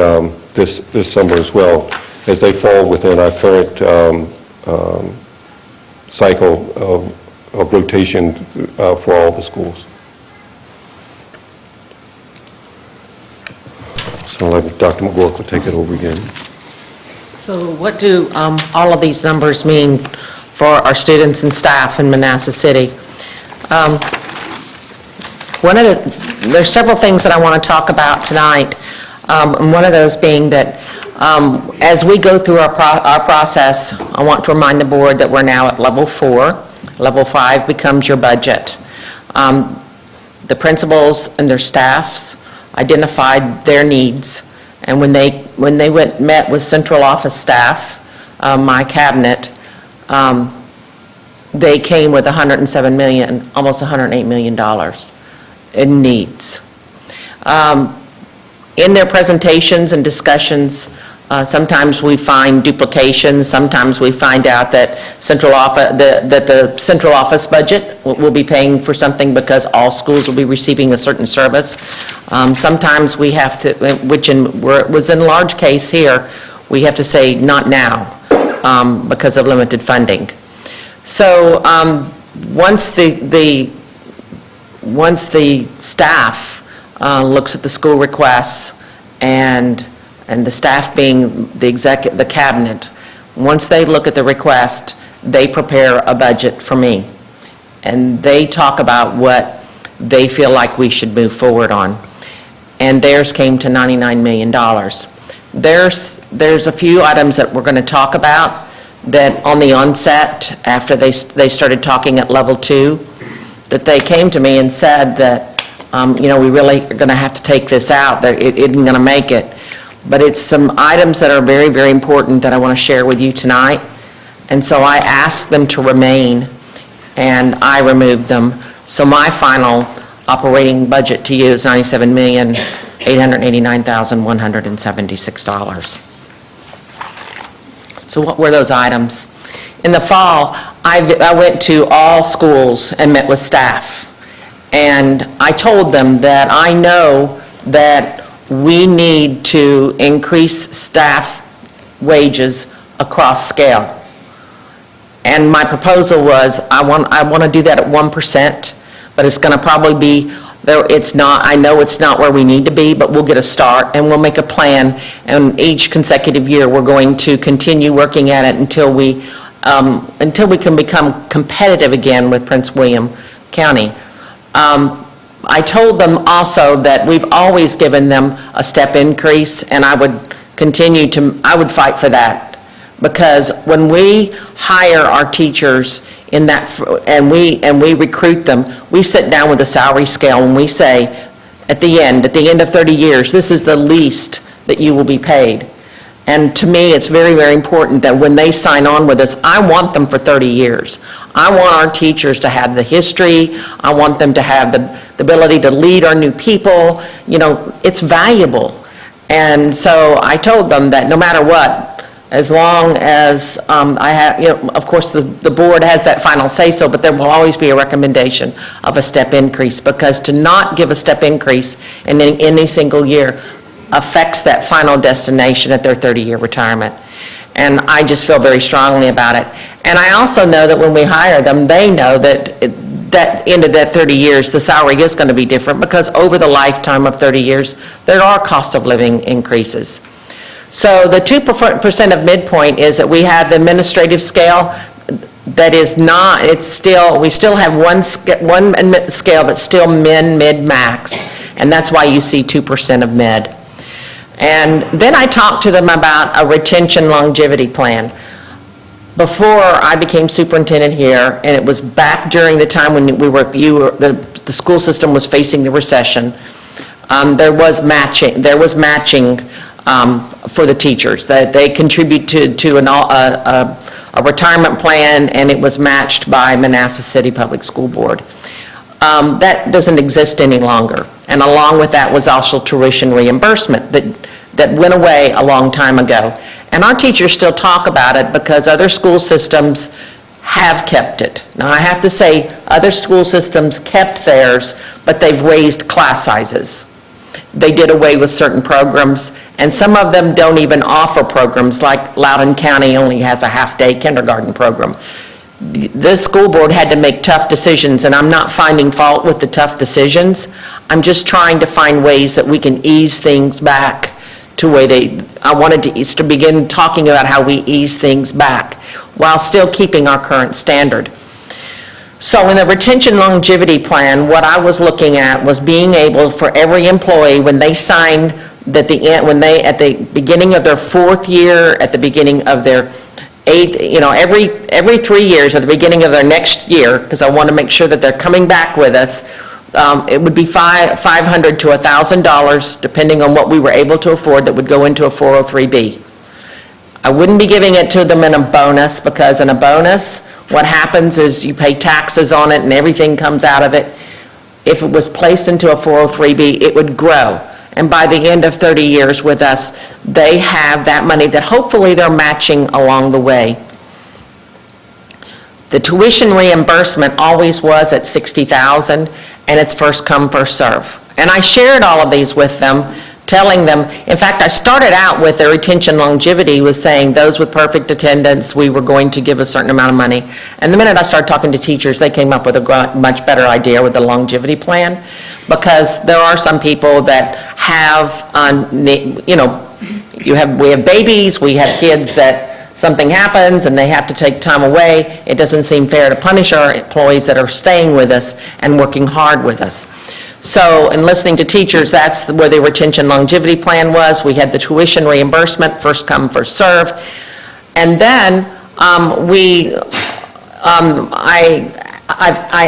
O: this summer as well, as they fall within our current cycle of rotation for all the schools. So Dr. McGuirk will take it over again.
D: So what do all of these numbers mean for our students and staff in Manassas City? There's several things that I want to talk about tonight, and one of those being that as we go through our process, I want to remind the board that we're now at level 4. Level 5 becomes your budget. The principals and their staffs identified their needs, and when they met with central office staff, my cabinet, they came with $107 million, almost $108 million in needs. In their presentations and discussions, sometimes we find duplications. Sometimes we find out that the central office budget will be paying for something because all schools will be receiving a certain service. Sometimes we have to, which was in large case here, we have to say not now because of limited funding. So once the staff looks at the school requests and the staff being the cabinet, once they look at the request, they prepare a budget for me. And they talk about what they feel like we should move forward on. And theirs came to $99 million. There's a few items that we're going to talk about that on the onset, after they started talking at level 2, that they came to me and said that, we really are going to have to take this out, that it isn't going to make it. But it's some items that are very, very important that I want to share with you tonight. And so I asked them to remain, and I removed them. So my final operating budget to you is $97,889,176. So what were those items? In the fall, I went to all schools and met with staff. And I told them that I know that we need to increase staff wages across scale. And my proposal was, I want to do that at 1%, but it's going to probably be, it's not, I know it's not where we need to be, but we'll get a start, and we'll make a plan, and each consecutive year, we're going to continue working at it until we can become competitive again with Prince William County. I told them also that we've always given them a step increase, and I would fight for that. Because when we hire our teachers in that, and we recruit them, we sit down with a salary scale and we say, at the end of 30 years, this is the least that you will be paid. And to me, it's very, very important that when they sign on with us, I want them for 30 years. I want our teachers to have the history. I want them to have the ability to lead our new people. You know, it's valuable. And so I told them that no matter what, as long as I have, you know, of course, the board has that final say-so, but there will always be a recommendation of a step increase, because to not give a step increase in any single year affects that final destination at their 30-year retirement. And I just feel very strongly about it. And I also know that when we hire them, they know that that end of that 30 years, the salary is going to be different, because over the lifetime of 30 years, there are cost of living increases. So the 2% of midpoint is that we have the administrative scale that is not, we still have one scale that's still mid-max, and that's why you see 2% of mid. And then I talked to them about a retention longevity plan. Before I became superintendent here, and it was back during the time when the school system was facing the recession, there was matching for the teachers, that they contribute to a retirement plan, and it was matched by Manassas City Public School Board. That doesn't exist any longer. And along with that was also tuition reimbursement that went away a long time ago. And our teachers still talk about it because other school systems have kept it. Now, I have to say, other school systems kept theirs, but they've raised class sizes. They did away with certain programs, and some of them don't even offer programs, like Loudoun County only has a half-day kindergarten program. This school board had to make tough decisions, and I'm not finding fault with the tough decisions. I'm just trying to find ways that we can ease things back to where I wanted to begin talking about how we ease things back while still keeping our current standard. So in the retention longevity plan, what I was looking at was being able for every employee, when they signed at the beginning of their 4th year, at the beginning of their 8th, you know, every 3 years at the beginning of their next year, because I want to make sure that they're coming back with us, it would be $500 to $1,000, depending on what we were able to afford, that would go into a 403B. I wouldn't be giving it to them in a bonus, because in a bonus, what happens is you pay taxes on it and everything comes out of it. If it was placed into a 403B, it would grow. And by the end of 30 years with us, they have that money that hopefully they're matching along the way. The tuition reimbursement always was at $60,000, and it's first come, first serve. And I shared all of these with them, telling them, in fact, I started out with the retention longevity was saying those with perfect attendance, we were going to give a certain amount of money. And the minute I started talking to teachers, they came up with a much better idea with the longevity plan, because there are some people that have, you know, we have babies, we have kids that something happens and they have to take time away. It doesn't seem fair to punish our employees that are staying with us and working hard with us. So in listening to teachers, that's where the retention longevity plan was. We had the tuition reimbursement, first come, first served. And then I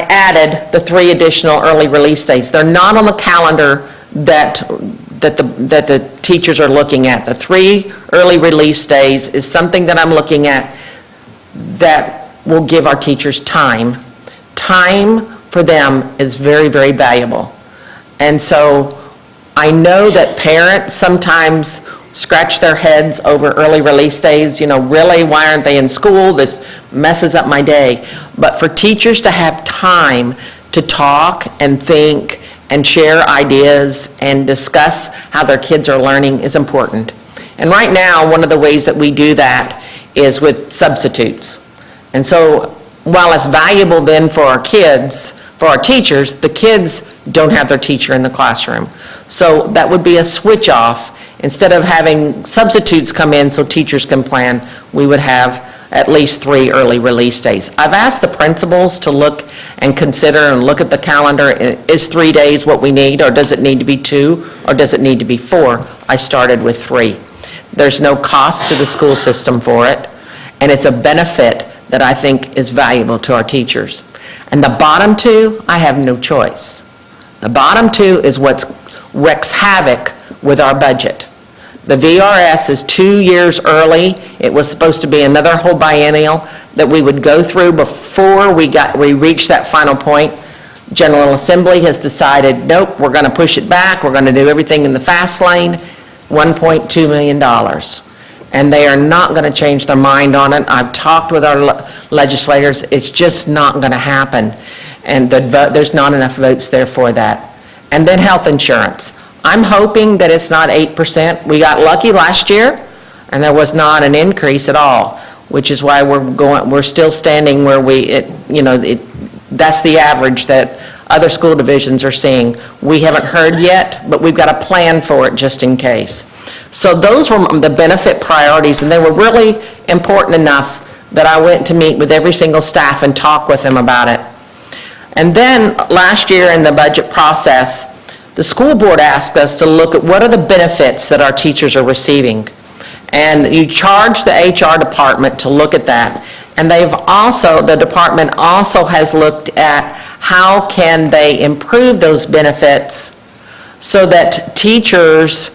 D: added the 3 additional early release days. They're not on the calendar that the teachers are looking at. The 3 early release days is something that I'm looking at that will give our teachers time. Time for them is very, very valuable. And so I know that parents sometimes scratch their heads over early release days. You know, really, why aren't they in school? This messes up my day. But for teachers to have time to talk and think and share ideas and discuss how their kids are learning is important. And right now, one of the ways that we do that is with substitutes. And so while it's valuable then for our kids, for our teachers, the kids don't have their teacher in the classroom. So that would be a switch off. Instead of having substitutes come in so teachers can plan, we would have at least 3 early release days. I've asked the principals to look and consider and look at the calendar. Is 3 days what we need, or does it need to be 2, or does it need to be 4? I started with 3. There's no cost to the school system for it, and it's a benefit that I think is valuable to our teachers. And the bottom 2, I have no choice. The bottom 2 is what wreaks havoc with our budget. The VRS is 2 years early. It was supposed to be another whole biennial that we would go through before we reached that final point. General Assembly has decided, nope, we're going to push it back. We're going to do everything in the fast lane, $1.2 million. And they are not going to change their mind on it. I've talked with our legislators. It's just not going to happen. And there's not enough votes there for that. And then health insurance. I'm hoping that it's not 8%. We got lucky last year, and there was not an increase at all, which is why we're still standing where that's the average that other school divisions are seeing. We haven't heard yet, but we've got a plan for it just in case. So those were the benefit priorities, and they were really important enough that I went to meet with every single staff and talk with them about it. And then last year in the budget process, the school board asked us to look at what are the benefits that our teachers are receiving. And you charge the HR department to look at that. And the department also has looked at how can they improve those benefits so that teachers,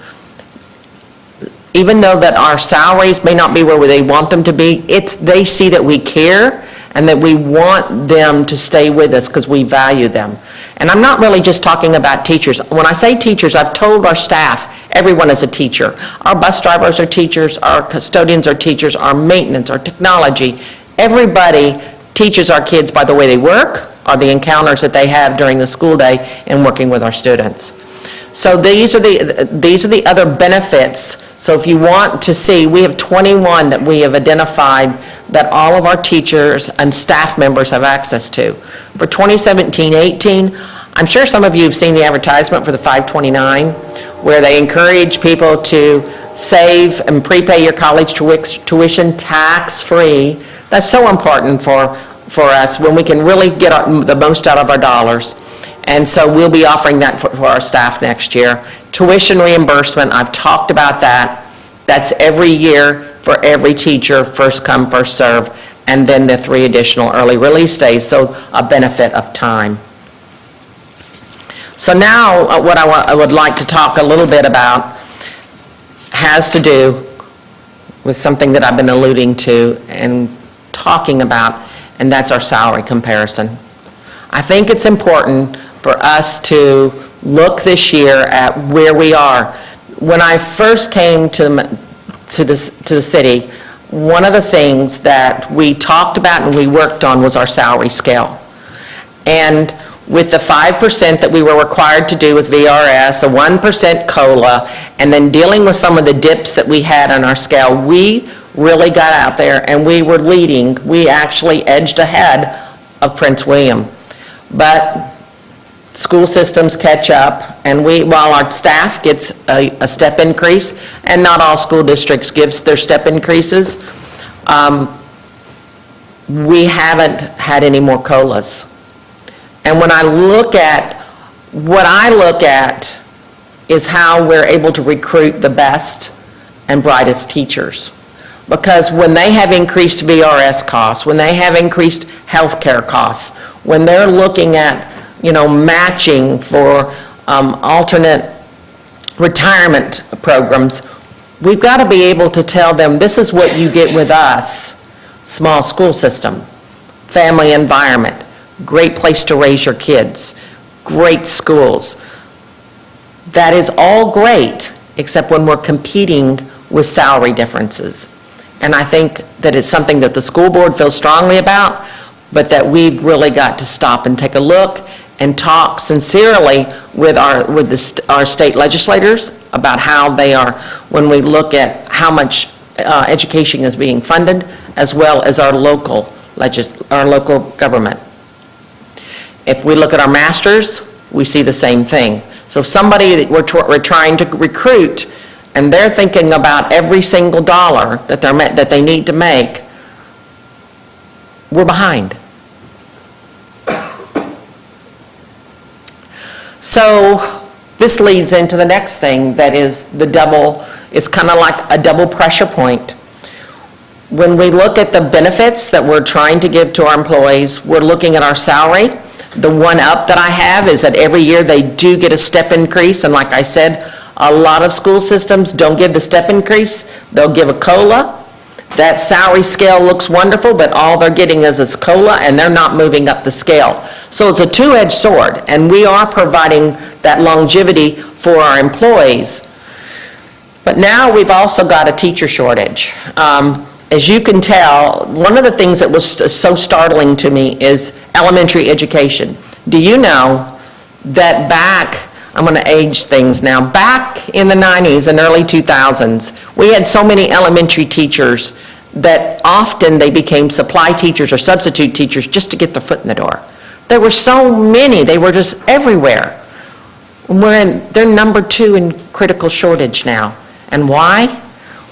D: even though that our salaries may not be where they want them to be, they see that we care and that we want them to stay with us because we value them. And I'm not really just talking about teachers. When I say teachers, I've told our staff, everyone is a teacher. Our bus drivers are teachers, our custodians are teachers, our maintenance, our technology. Everybody teaches our kids by the way they work or the encounters that they have during the school day and working with our students. So these are the other benefits. So if you want to see, we have 21 that we have identified that all of our teachers and staff members have access to. For 2017-18, I'm sure some of you have seen the advertisement for the 529, where they encourage people to save and prepay your college tuition tax-free. That's so important for us when we can really get the most out of our dollars. And so we'll be offering that for our staff next year. Tuition reimbursement, I've talked about that. That's every year for every teacher, first come, first serve, and then the 3 additional early release days, so a benefit of time. So now what I would like to talk a little bit about has to do with something that I've been alluding to and talking about, and that's our salary comparison. I think it's important for us to look this year at where we are. When I first came to the city, one of the things that we talked about and we worked on was our salary scale. And with the 5% that we were required to do with VRS, a 1% COLA, and then dealing with some of the dips that we had on our scale, we really got out there and we were leading. We actually edged ahead of Prince William. But school systems catch up, and while our staff gets a step increase, and not all school districts gives their step increases, we haven't had any more COLAs. And when I look at, what I look at is how we're able to recruit the best and brightest teachers. Because when they have increased VRS costs, when they have increased healthcare costs, when they're looking at matching for alternate retirement programs, we've got to be able to tell them, this is what you get with us. Small school system, family environment, great place to raise your kids, great schools. That is all great, except when we're competing with salary differences. And I think that it's something that the school board feels strongly about, but that we've really got to stop and take a look and talk sincerely with our state legislators about how they are, when we look at how much education is being funded, as well as our local government. If we look at our masters, we see the same thing. So if somebody that we're trying to recruit, and they're thinking about every single dollar that they need to make, we're behind. So this leads into the next thing, that is it's kind of like a double pressure point. When we look at the benefits that we're trying to give to our employees, we're looking at our salary. The one up that I have is that every year they do get a step increase, and like I said, a lot of school systems don't give the step increase, they'll give a COLA. That salary scale looks wonderful, but all they're getting is a COLA, and they're not moving up the scale. So it's a two-edged sword, and we are providing that longevity for our employees. But now we've also got a teacher shortage. As you can tell, one of the things that was so startling to me is elementary education. Do you know that I'm going to age things now, back in the 90s and early 2000s, we had so many elementary teachers that often they became supply teachers or substitute teachers just to get their foot in the door. There were so many, they were just everywhere. They're number 2 in critical shortage now. And why?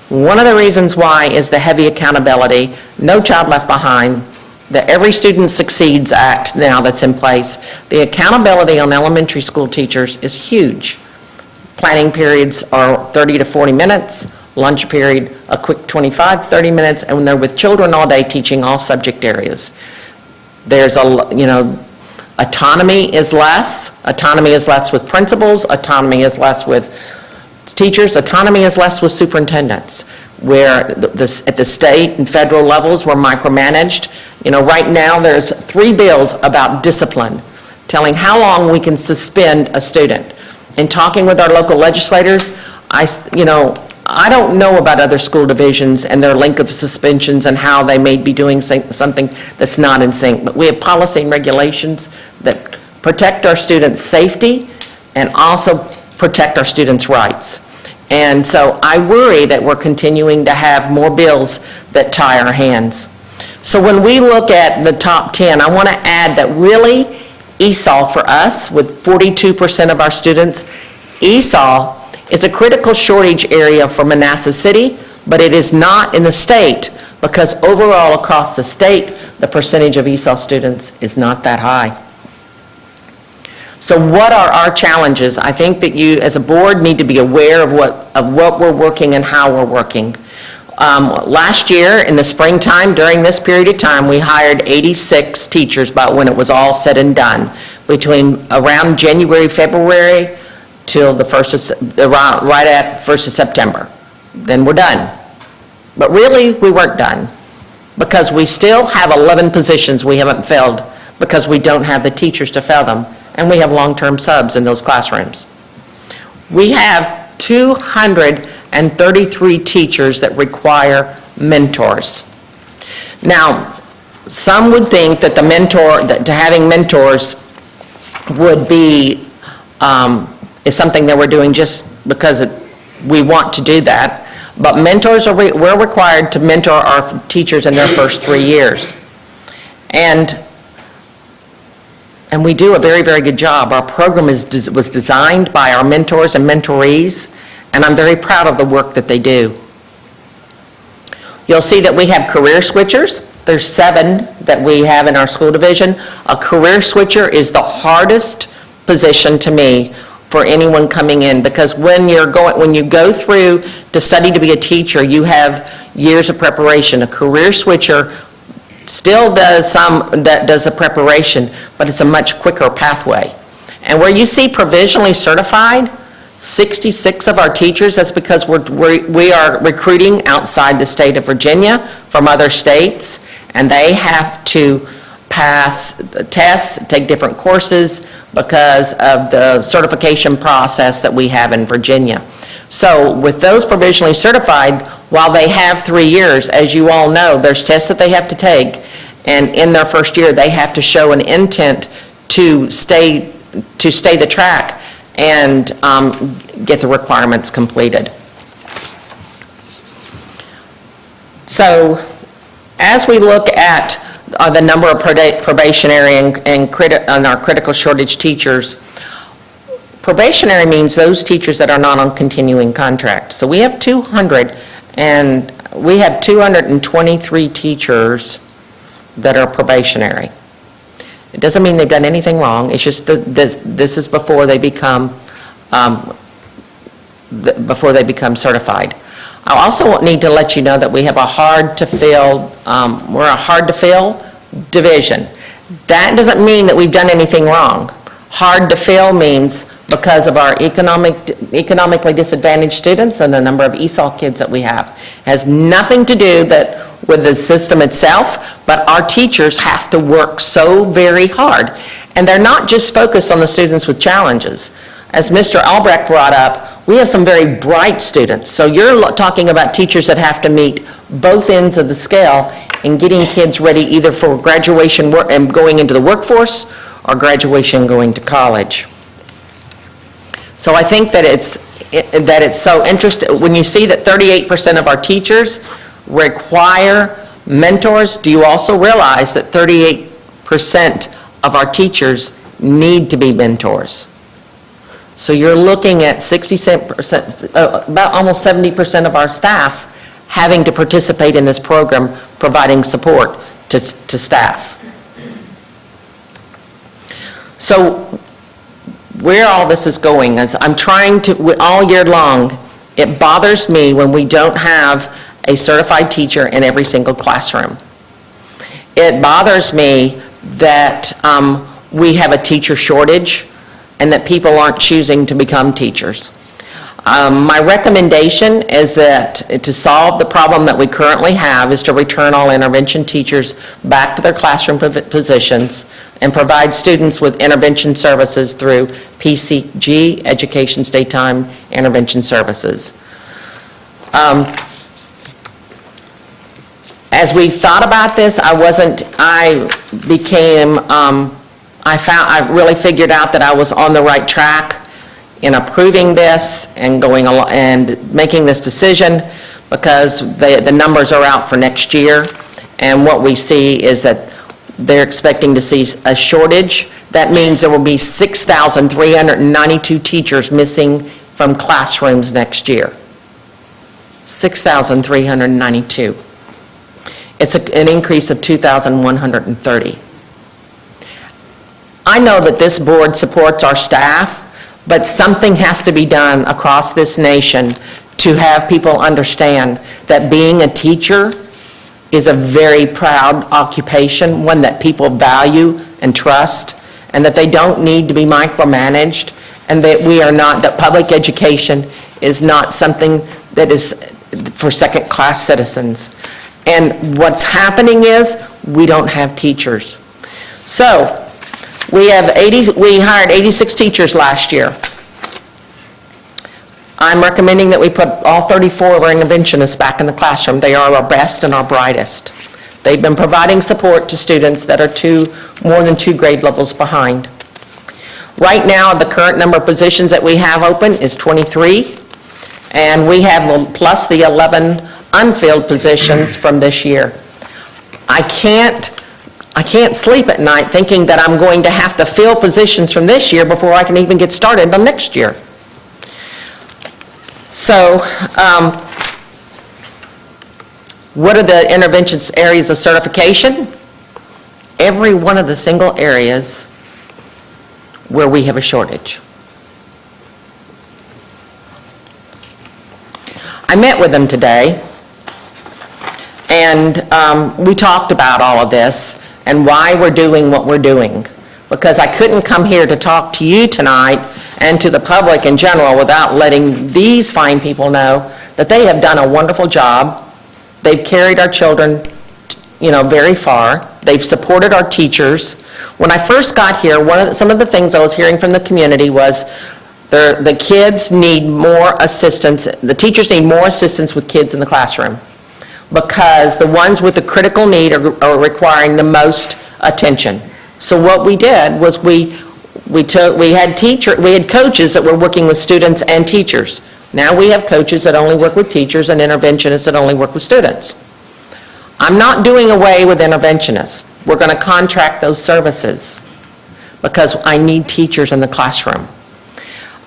D: One of the reasons why is the heavy accountability, No Child Left Behind, the Every Student Succeeds Act now that's in place. The accountability on elementary school teachers is huge. Planning periods are 30 to 40 minutes, lunch period a quick 25, 30 minutes, and when they're with children all day teaching all subject areas. There's autonomy is less. Autonomy is less with principals. Autonomy is less with teachers. Autonomy is less with superintendents, where at the state and federal levels we're micromanaged. Right now there's 3 bills about discipline, telling how long we can suspend a student. In talking with our local legislators, I don't know about other school divisions and their length of suspensions and how they may be doing something that's not in sync. But we have policy and regulations that protect our students' safety and also protect our students' rights. And so I worry that we're continuing to have more bills that tie our hands. So when we look at the top 10, I want to add that really ESOL for us, with 42% of our students, ESOL is a critical shortage area for Manassas City, but it is not in the state, because overall across the state, the percentage of ESOL students is not that high. So what are our challenges? I think that you, as a board, need to be aware of what we're working and how we're working. Last year, in the springtime, during this period of time, we hired 86 teachers by when it was all said and done, between around January, February, till the right at 1st of September. Then we're done. But really, we weren't done, because we still have 11 positions we haven't filled because we don't have the teachers to fill them, and we have long-term subs in those classrooms. We have 233 teachers that require mentors. Now, some would think that having mentors would be is something that we're doing just because we want to do that. But mentors we're required to mentor our teachers in their first 3 years. And we do a very, very good job. Our program was designed by our mentors and mentorees, and I'm very proud of the work that they do. You'll see that we have career switchers. There's 7 that we have in our school division. A career switcher is the hardest position to me for anyone coming in, because when you go through to study to be a teacher, you have years of preparation. A career switcher still does the preparation, but it's a much quicker pathway. And where you see provisionally certified, 66 of our teachers, that's because we are recruiting outside the state of Virginia from other states, and they have to pass tests, take different courses because of the certification process that we have in Virginia. So with those provisionally certified, while they have 3 years, as you all know, there's tests that they have to take, and in their first year, they have to show an intent to stay the track and get the requirements completed. So as we look at the number of probationary and our critical shortage teachers, probationary means those teachers that are not on continuing contract. So we have 223 teachers that are probationary. It doesn't mean they've done anything wrong, it's just that this is before they become certified. I also need to let you know that we have a hard-to-fill, we're a hard-to-fill division. That doesn't mean that we've done anything wrong. Hard-to-fill means because of our economically disadvantaged students and the number of ESOL kids that we have. It has nothing to do with the system itself, but our teachers have to work so very hard. And they're not just focused on the students with challenges. As Mr. Albrecht brought up, we have some very bright students. So you're talking about teachers that have to meet both ends of the scale in getting kids ready either for graduation and going into the workforce or graduation going to college. So I think that it's so interesting. When you see that 38% of our teachers require mentors, do you also realize that 38% of our teachers need to be mentors? So you're looking at 60%, about almost 70% of our staff having to participate in this program, providing support to staff. So where all this is going is I'm trying to, all year long, it bothers me when we don't have a certified teacher in every single classroom. It bothers me that we have a teacher shortage and that people aren't choosing to become teachers. My recommendation is that to solve the problem that we currently have is to return all intervention teachers back to their classroom positions and provide students with intervention services through PCG, Education State Time Intervention Services. As we thought about this, I really figured out that I was on the right track in approving this and going along and making this decision because the numbers are out for next year, and what we see is that they're expecting to see a shortage. That means there will be 6,392 teachers missing from classrooms next year. 6,392. It's an increase of 2,130. I know that this board supports our staff, but something has to be done across this nation to have people understand that being a teacher is a very proud occupation, one that people value and trust, and that they don't need to be micromanaged, and that that public education is not something that is for second-class citizens. And what's happening is we don't have teachers. So we hired 86 teachers last year. I'm recommending that we put all 34 of our interventionists back in the classroom. They are our best and our brightest. They've been providing support to students that are more than 2 grade levels behind. Right now, the current number of positions that we have open is 23, and we have plus the 11 unfilled positions from this year. I can't sleep at night thinking that I'm going to have to fill positions from this year before I can even get started on next year. So, what are the interventions areas of certification? Every one of the single areas where we have a shortage. I met with them today, and we talked about all of this and why we're doing what we're doing. Because I couldn't come here to talk to you tonight and to the public in general without letting these fine people know that they have done a wonderful job. They've carried our children, very far. They've supported our teachers. When I first got here, some of the things I was hearing from the community was the kids need more assistance, the teachers need more assistance with kids in the classroom because the ones with the critical need are requiring the most attention. So what we did was we had coaches that were working with students and teachers. Now we have coaches that only work with teachers and interventionists that only work with students. I'm not doing away with interventionists. We're going to contract those services because I need teachers in the classroom.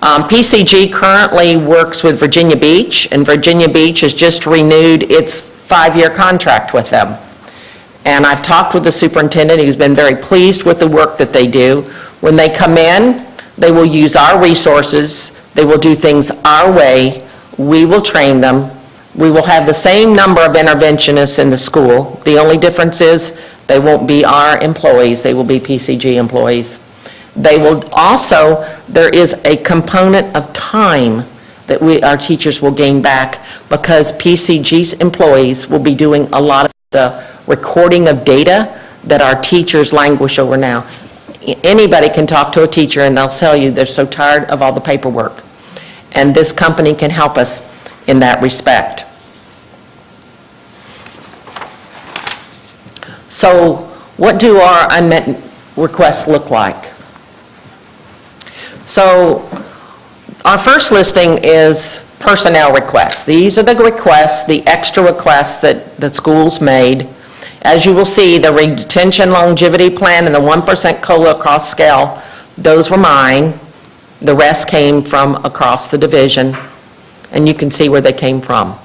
D: PCG currently works with Virginia Beach, and Virginia Beach has just renewed its 5-year contract with them. And I've talked with the superintendent, he's been very pleased with the work that they do. When they come in, they will use our resources, they will do things our way, we will train them, we will have the same number of interventionists in the school. The only difference is they won't be our employees, they will be PCG employees. They will also, there is a component of time that our teachers will gain back because PCG's employees will be doing a lot of the recording of data that our teachers languish over now. Anybody can talk to a teacher and they'll tell you they're so tired of all the paperwork. And this company can help us in that respect. So what do our unmet requests look like? So our first listing is personnel requests. These are the requests, the extra requests that the schools made. As you will see, the retention longevity plan and the 1% COLA cost scale, those were mine. The rest came from across the division, and you can see where they came from.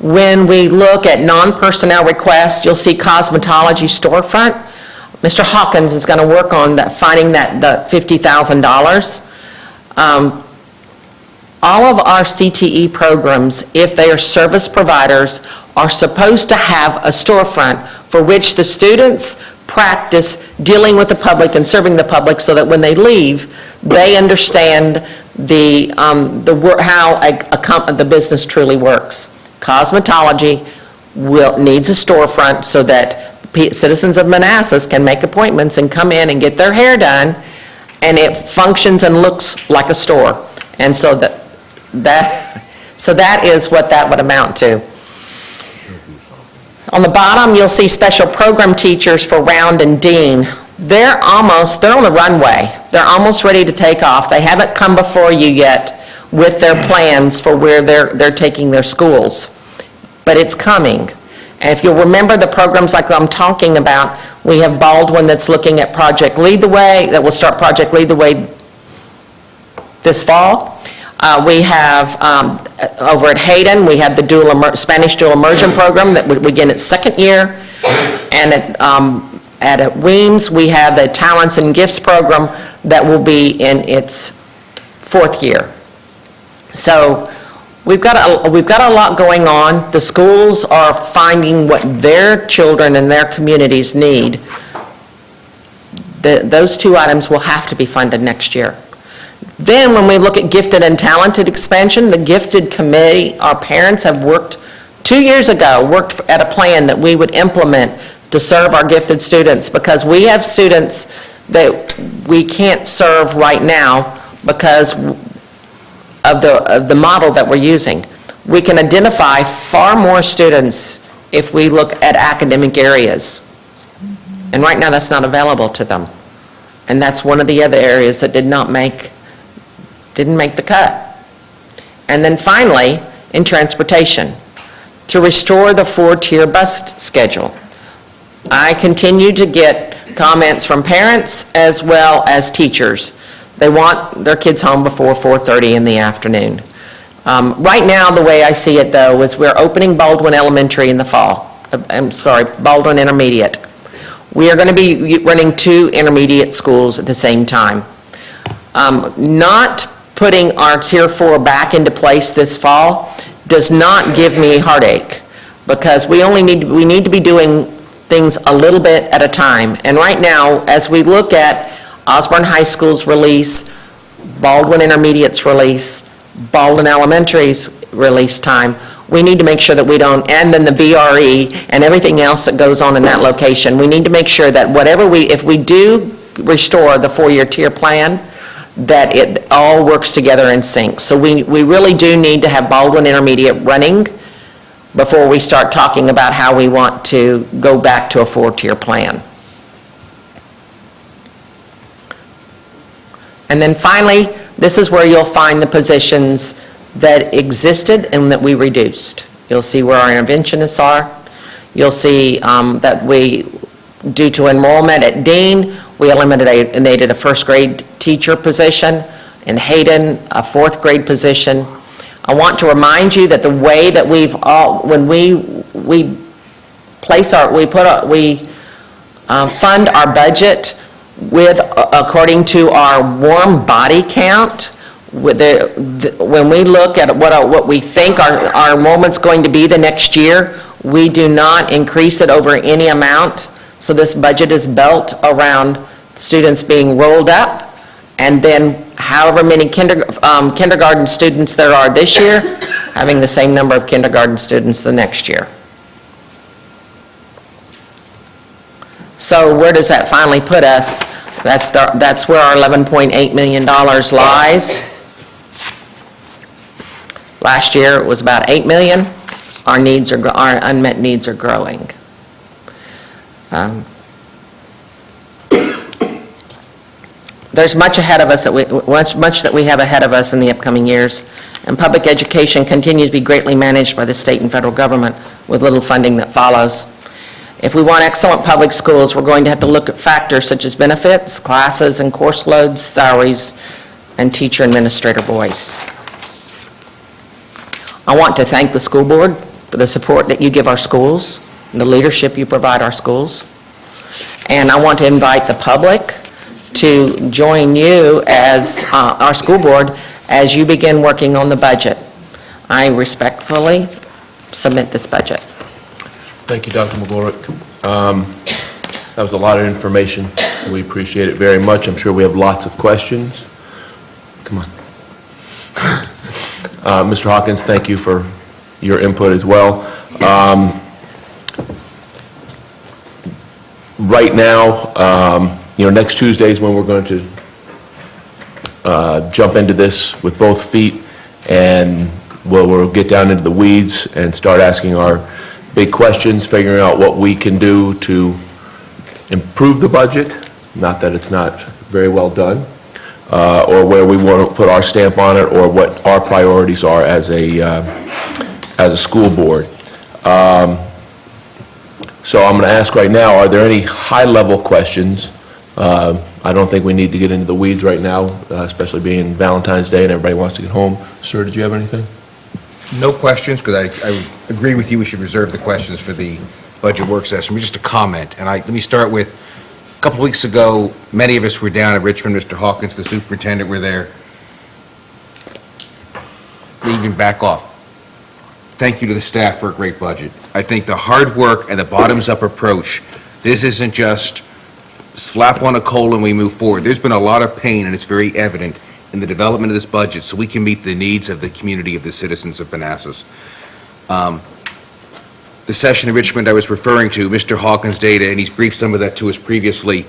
D: When we look at non-personnel requests, you'll see cosmetology storefront. Mr. Hawkins is going to work on that, finding that the $50,000. All of our CTE programs, if they are service providers, are supposed to have a storefront for which the students practice dealing with the public and serving the public so that when they leave, they understand how the business truly works. Cosmetology needs a storefront so that citizens of Manassas can make appointments and come in and get their hair done, and it functions and looks like a store. And so that is what that would amount to. On the bottom, you'll see special program teachers for Round and Dean. They're on the runway. They're almost ready to take off. They haven't come before you yet with their plans for where they're taking their schools. But it's coming. And if you'll remember the programs like I'm talking about, we have Baldwin that's looking at Project Lead the Way, that will start Project Lead the Way this fall. We have, over at Hayden, we have the Spanish dual immersion program that would begin its second year. And at Weems, we have the Talents and Gifts program that will be in its fourth year. So we've got a lot going on. The schools are finding what their children and their communities need. Those two items will have to be funded next year. Then when we look at gifted and talented expansion, the gifted committee, our parents have worked 2 years ago, worked at a plan that we would implement to serve our gifted students because we have students that we can't serve right now because of the model that we're using. We can identify far more students if we look at academic areas. And right now that's not available to them. And that's one of the other areas that didn't make the cut. And then finally, in transportation, to restore the 4-tier bus schedule. I continue to get comments from parents as well as teachers. They want their kids home before 4:30 in the afternoon. Right now, the way I see it, though, is we're opening Baldwin Elementary in the fall. Baldwin Intermediate. We are going to be running 2 intermediate schools at the same time. Not putting our Tier 4 back into place this fall does not give me heartache because we need to be doing things a little bit at a time. And right now, as we look at Osborne High School's release, Baldwin Intermediate's release, Baldwin Elementary's release time, we need to make sure that we don't, and then the VRE and everything else that goes on in that location, we need to make sure that if we do restore the 4-year tier plan, that it all works together in sync. So we really do need to have Baldwin Intermediate running before we start talking about how we want to go back to a 4-tier plan. And then finally, this is where you'll find the positions that existed and that we reduced. You'll see where our interventionists are. You'll see that we, due to enrollment at Dean, we eliminated a first grade teacher position, in Hayden, a fourth grade position. I want to remind you that the way that when we fund our budget according to our warm body count, when we look at what we think our enrollment's going to be the next year, we do not increase it over any amount. So this budget is built around students being rolled up, and then however many kindergarten students there are this year, having the same number of kindergarten students the next year. So where does that finally put us? That's where our $11.8 million lies. Last year, it was about $8 million. Our unmet needs are growing. There's much ahead of us much that we have ahead of us in the upcoming years, and public education continues to be greatly managed by the state and federal government with little funding that follows. If we want excellent public schools, we're going to have to look at factors such as benefits, classes and course loads, salaries, and teacher administrator voice. I want to thank the school board for the support that you give our schools, and the leadership you provide our schools. And I want to invite the public to join you as our school board as you begin working on the budget. I respectfully submit this budget.
M: Thank you, Dr. McGorrick. That was a lot of information. We appreciate it very much. I'm sure we have lots of questions. Come on. Mr. Hawkins, thank you for your input as well. Right now, next Tuesday is when we're going to jump into this with both feet, and we'll get down into the weeds and start asking our big questions, figuring out what we can do to improve the budget, not that it's not very well done, or where we want to put our stamp on it, or what our priorities are as a school board. So I'm going to ask right now, are there any high-level questions? I don't think we need to get into the weeds right now, especially being Valentine's Day and everybody wants to get home. Sir, did you have anything?
H: No questions, because I agree with you, we should reserve the questions for the budget work session. Just a comment, and let me start with, a couple weeks ago, many of us were down at Richmond. Mr. Hawkins, the superintendent, were there. Even back off. Thank you to the staff for a great budget. I think the hard work and the bottoms-up approach, this isn't just slap on a coal and we move forward. There's been a lot of pain, and it's very evident in the development of this budget so we can meet the needs of the community of the citizens of Manassas. The session in Richmond I was referring to, Mr. Hawkins' data, and he's briefed some of that to us previously.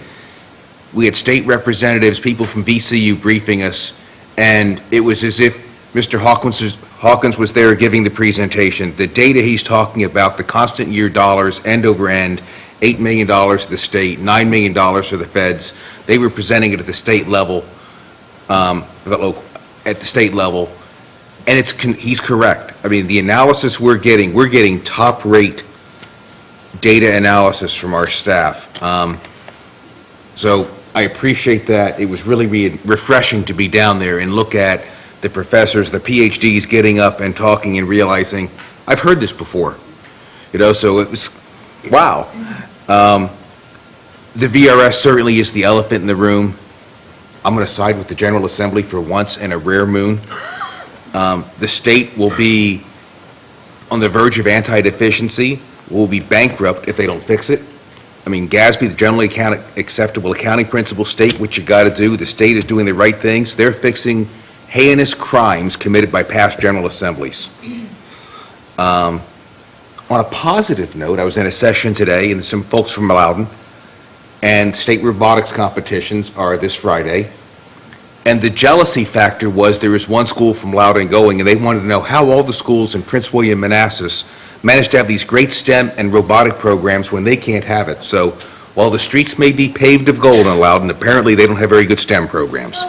H: We had state representatives, people from VCU briefing us, and it was as if Mr. Hawkins was there giving the presentation. The data he's talking about, the constant year dollars, end over end, $8 million to the state, $9 million to the feds, they were presenting it at the state level, at the state level, and he's correct. I mean, the analysis we're getting top-rate data analysis from our staff. So I appreciate that. It was really refreshing to be down there and look at the professors, the PhDs getting up and talking and realizing, I've heard this before. So it was, wow. The VRS certainly is the elephant in the room. I'm going to side with the General Assembly for once in a rare moon. The state will be on the verge of anti-deficiency, will be bankrupt if they don't fix it. I mean, GASB, the generally acceptable accounting principle, state what you got to do. The state is doing the right things. They're fixing heinous crimes committed by past General Assemblies. On a positive note, I was in a session today, and some folks from Loudoun, and state robotics competitions are this Friday. And the jealousy factor was there was one school from Loudoun going, and they wanted to know how all the schools in Prince William, Manassas managed to have these great STEM and robotic programs when they can't have it. So while the streets may be paved of gold in Loudoun, apparently they don't have very good STEM programs.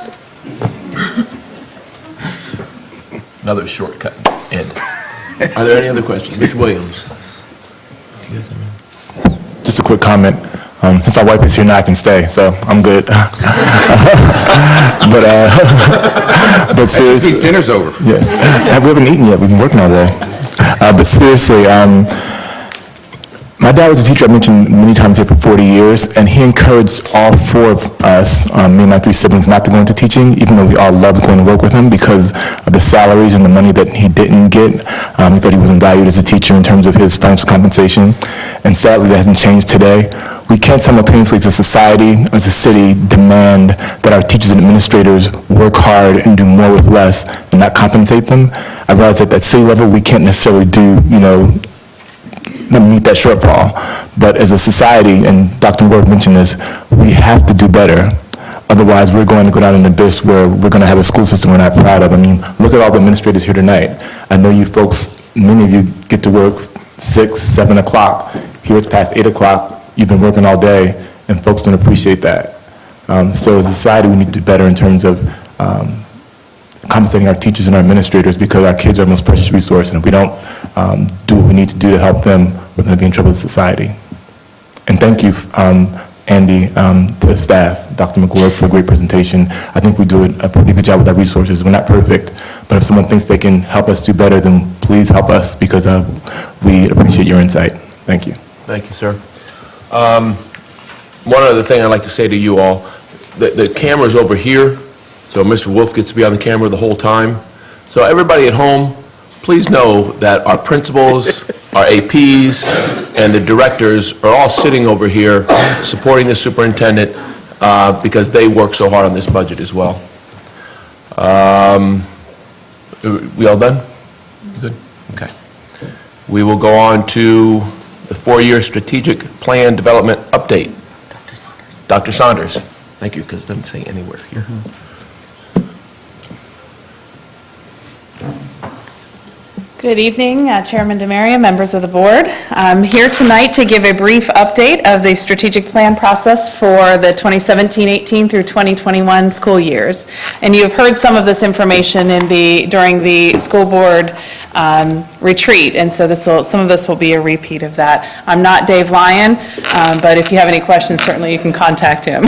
M: Another shortcut. Ed. Are there any other questions? Mr. Williams?
F: Just a quick comment. Since my wife is here now, I can stay, so I'm good. But seriously,
H: Dinner's over.
F: yeah, we haven't eaten yet. We've been working all day. But seriously, my dad was a teacher I mentioned many times here for 40 years, and he encouraged all four of us, me and my three siblings, not to go into teaching, even though we all loved going to work with him because of the salaries and the money that he didn't get. He thought he wasn't valued as a teacher in terms of his financial compensation, and sadly that hasn't changed today. We can't simultaneously, as a society, as a city, demand that our teachers and administrators work hard and do more with less and not compensate them. I realize that at city level, we can't necessarily do, meet that shortfall. But as a society, and Dr. McGuirk mentioned this, we have to do better. Otherwise, we're going to go down an abyss where we're going to have a school system we're not proud of. I mean, look at all the administrators here tonight. I know you folks, many of you get to work 6, 7 o'clock. Here it's past 8 o'clock. You've been working all day, and folks don't appreciate that. So as a society, we need to do better in terms of compensating our teachers and our administrators because our kids are our most precious resource, and if we don't do what we need to do to help them, we're going to be in trouble as a society. And thank you, Andy, to the staff, Dr. McGuirk, for a great presentation. I think we do a pretty good job with our resources. We're not perfect, but if someone thinks they can help us do better, then please help us because we appreciate your insight. Thank you.
M: Thank you, sir. One other thing I'd like to say to you all, the camera's over here, so Mr. Wolf gets to be on the camera the whole time. So everybody at home, please know that our principals, our APs, and the directors are all sitting over here supporting the superintendent because they work so hard on this budget as well. We all done? Good? Okay. We will go on to the 4-year strategic plan development update. Dr. Saunders. Thank you, because it doesn't say anywhere here.
P: Good evening, Chairman DeMaria, members of the board. I'm here tonight to give a brief update of the strategic plan process for the 2017-18 through 2021 school years. And you have heard some of this information during the school board retreat, and so some of this will be a repeat of that. I'm not Dave Lyon, but if you have any questions, certainly you can contact him.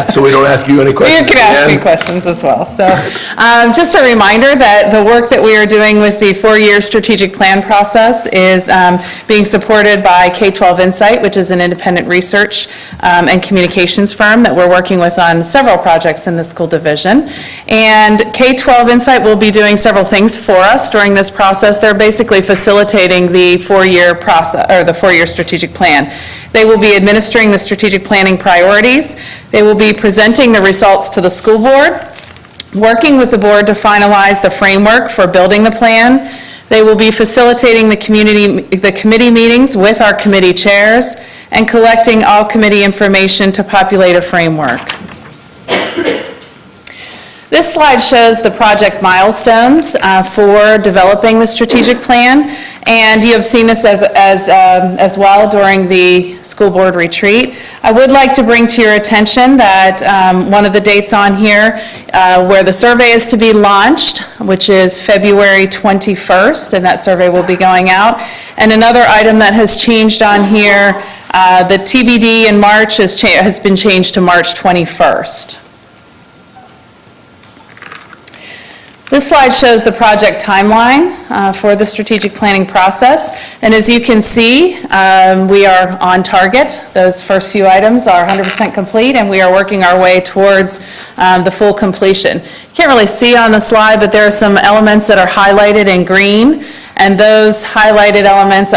M: So we don't ask you any questions?
P: You can ask me questions as well. So just a reminder that the work that we are doing with the 4-year strategic plan process is being supported by K-12 Insight, which is an independent research and communications firm that we're working with on several projects in the school division. And K-12 Insight will be doing several things for us during this process. They're basically facilitating the 4-year process, or the 4-year strategic plan. They will be administering the strategic planning priorities. They will be presenting the results to the school board, working with the board to finalize the framework for building the plan. They will be facilitating the committee meetings with our committee chairs and collecting all committee information to populate a framework. This slide shows the project milestones for developing the strategic plan, and you have seen this as well during the school board retreat. I would like to bring to your attention that one of the dates on here where the survey is to be launched, which is February 21st, and that survey will be going out. And another item that has changed on here, the TBD in March has been changed to March 21st. This slide shows the project timeline for the strategic planning process. And as you can see, we are on target. Those first few items are 100% complete, and we are working our way towards the full completion. You can't really see on the slide, but there are some elements that are highlighted in green. And those highlighted elements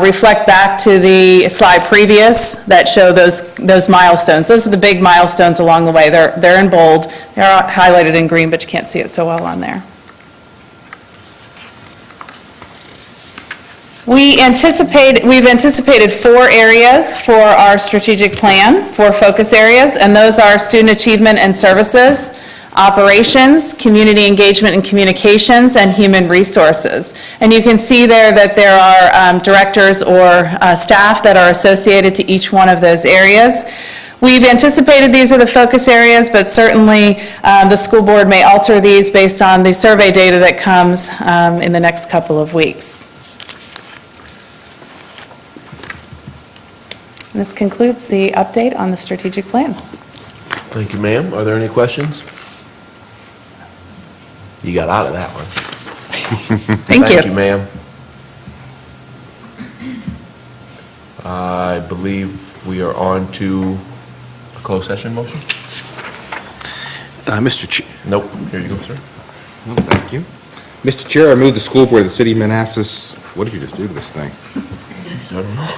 P: reflect back to the slide previous that show those milestones. Those are the big milestones along the way. They're in bold. They're highlighted in green, but you can't see it so well on there. We've anticipated 4 areas for our strategic plan, 4 focus areas, and those are student achievement and services, operations, community engagement and communications, and human resources. And you can see there that there are directors or staff that are associated to each one of those areas. We've anticipated these are the focus areas, but certainly the school board may alter these based on the survey data that comes in the next couple of weeks. And this concludes the update on the strategic plan.
M: Thank you, ma'am. Are there any questions? You got out of that one.
P: Thank you.
M: Thank you, ma'am. I believe we are on to a closed session motion?
H: Mr. Chair.
M: Nope. Here you go, sir.
H: Thank you. Mr. Chair, I move the school board of the city of Manassas, what did you just do to this thing?
M: I don't know.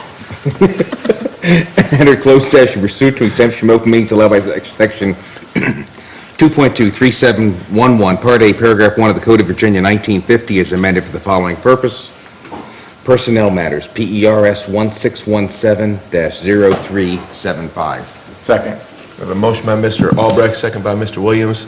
H: Enter closed session pursuant to exemption from open meetings allowed by section 2.23711, Part A, Paragraph 1 of the Code of Virginia 1950 is amended for the following purpose. Personnel matters, PERS 1617-0375.
M: Second. We have a motion by Mr. Albrecht, second by Mr. Williams,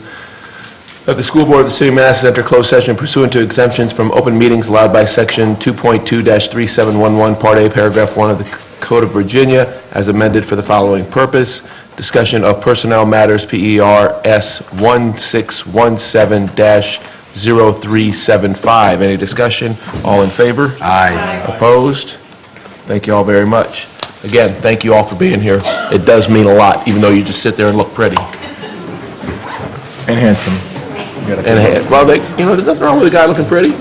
M: that the school board of the city of Manassas enter closed session pursuant to exemptions from open meetings allowed by section 2.2-3711, Part A, Paragraph 1 of the Code of Virginia, as amended for the following purpose. Discussion of personnel matters, PERS 1617-0375. Any discussion? All in favor?
H: Aye.
M: Opposed? Thank you all very much. Again, thank you all for being here. It does mean a lot, even though you just sit there and look pretty.
F: And handsome.
M: Well, there's nothing wrong with a guy looking pretty.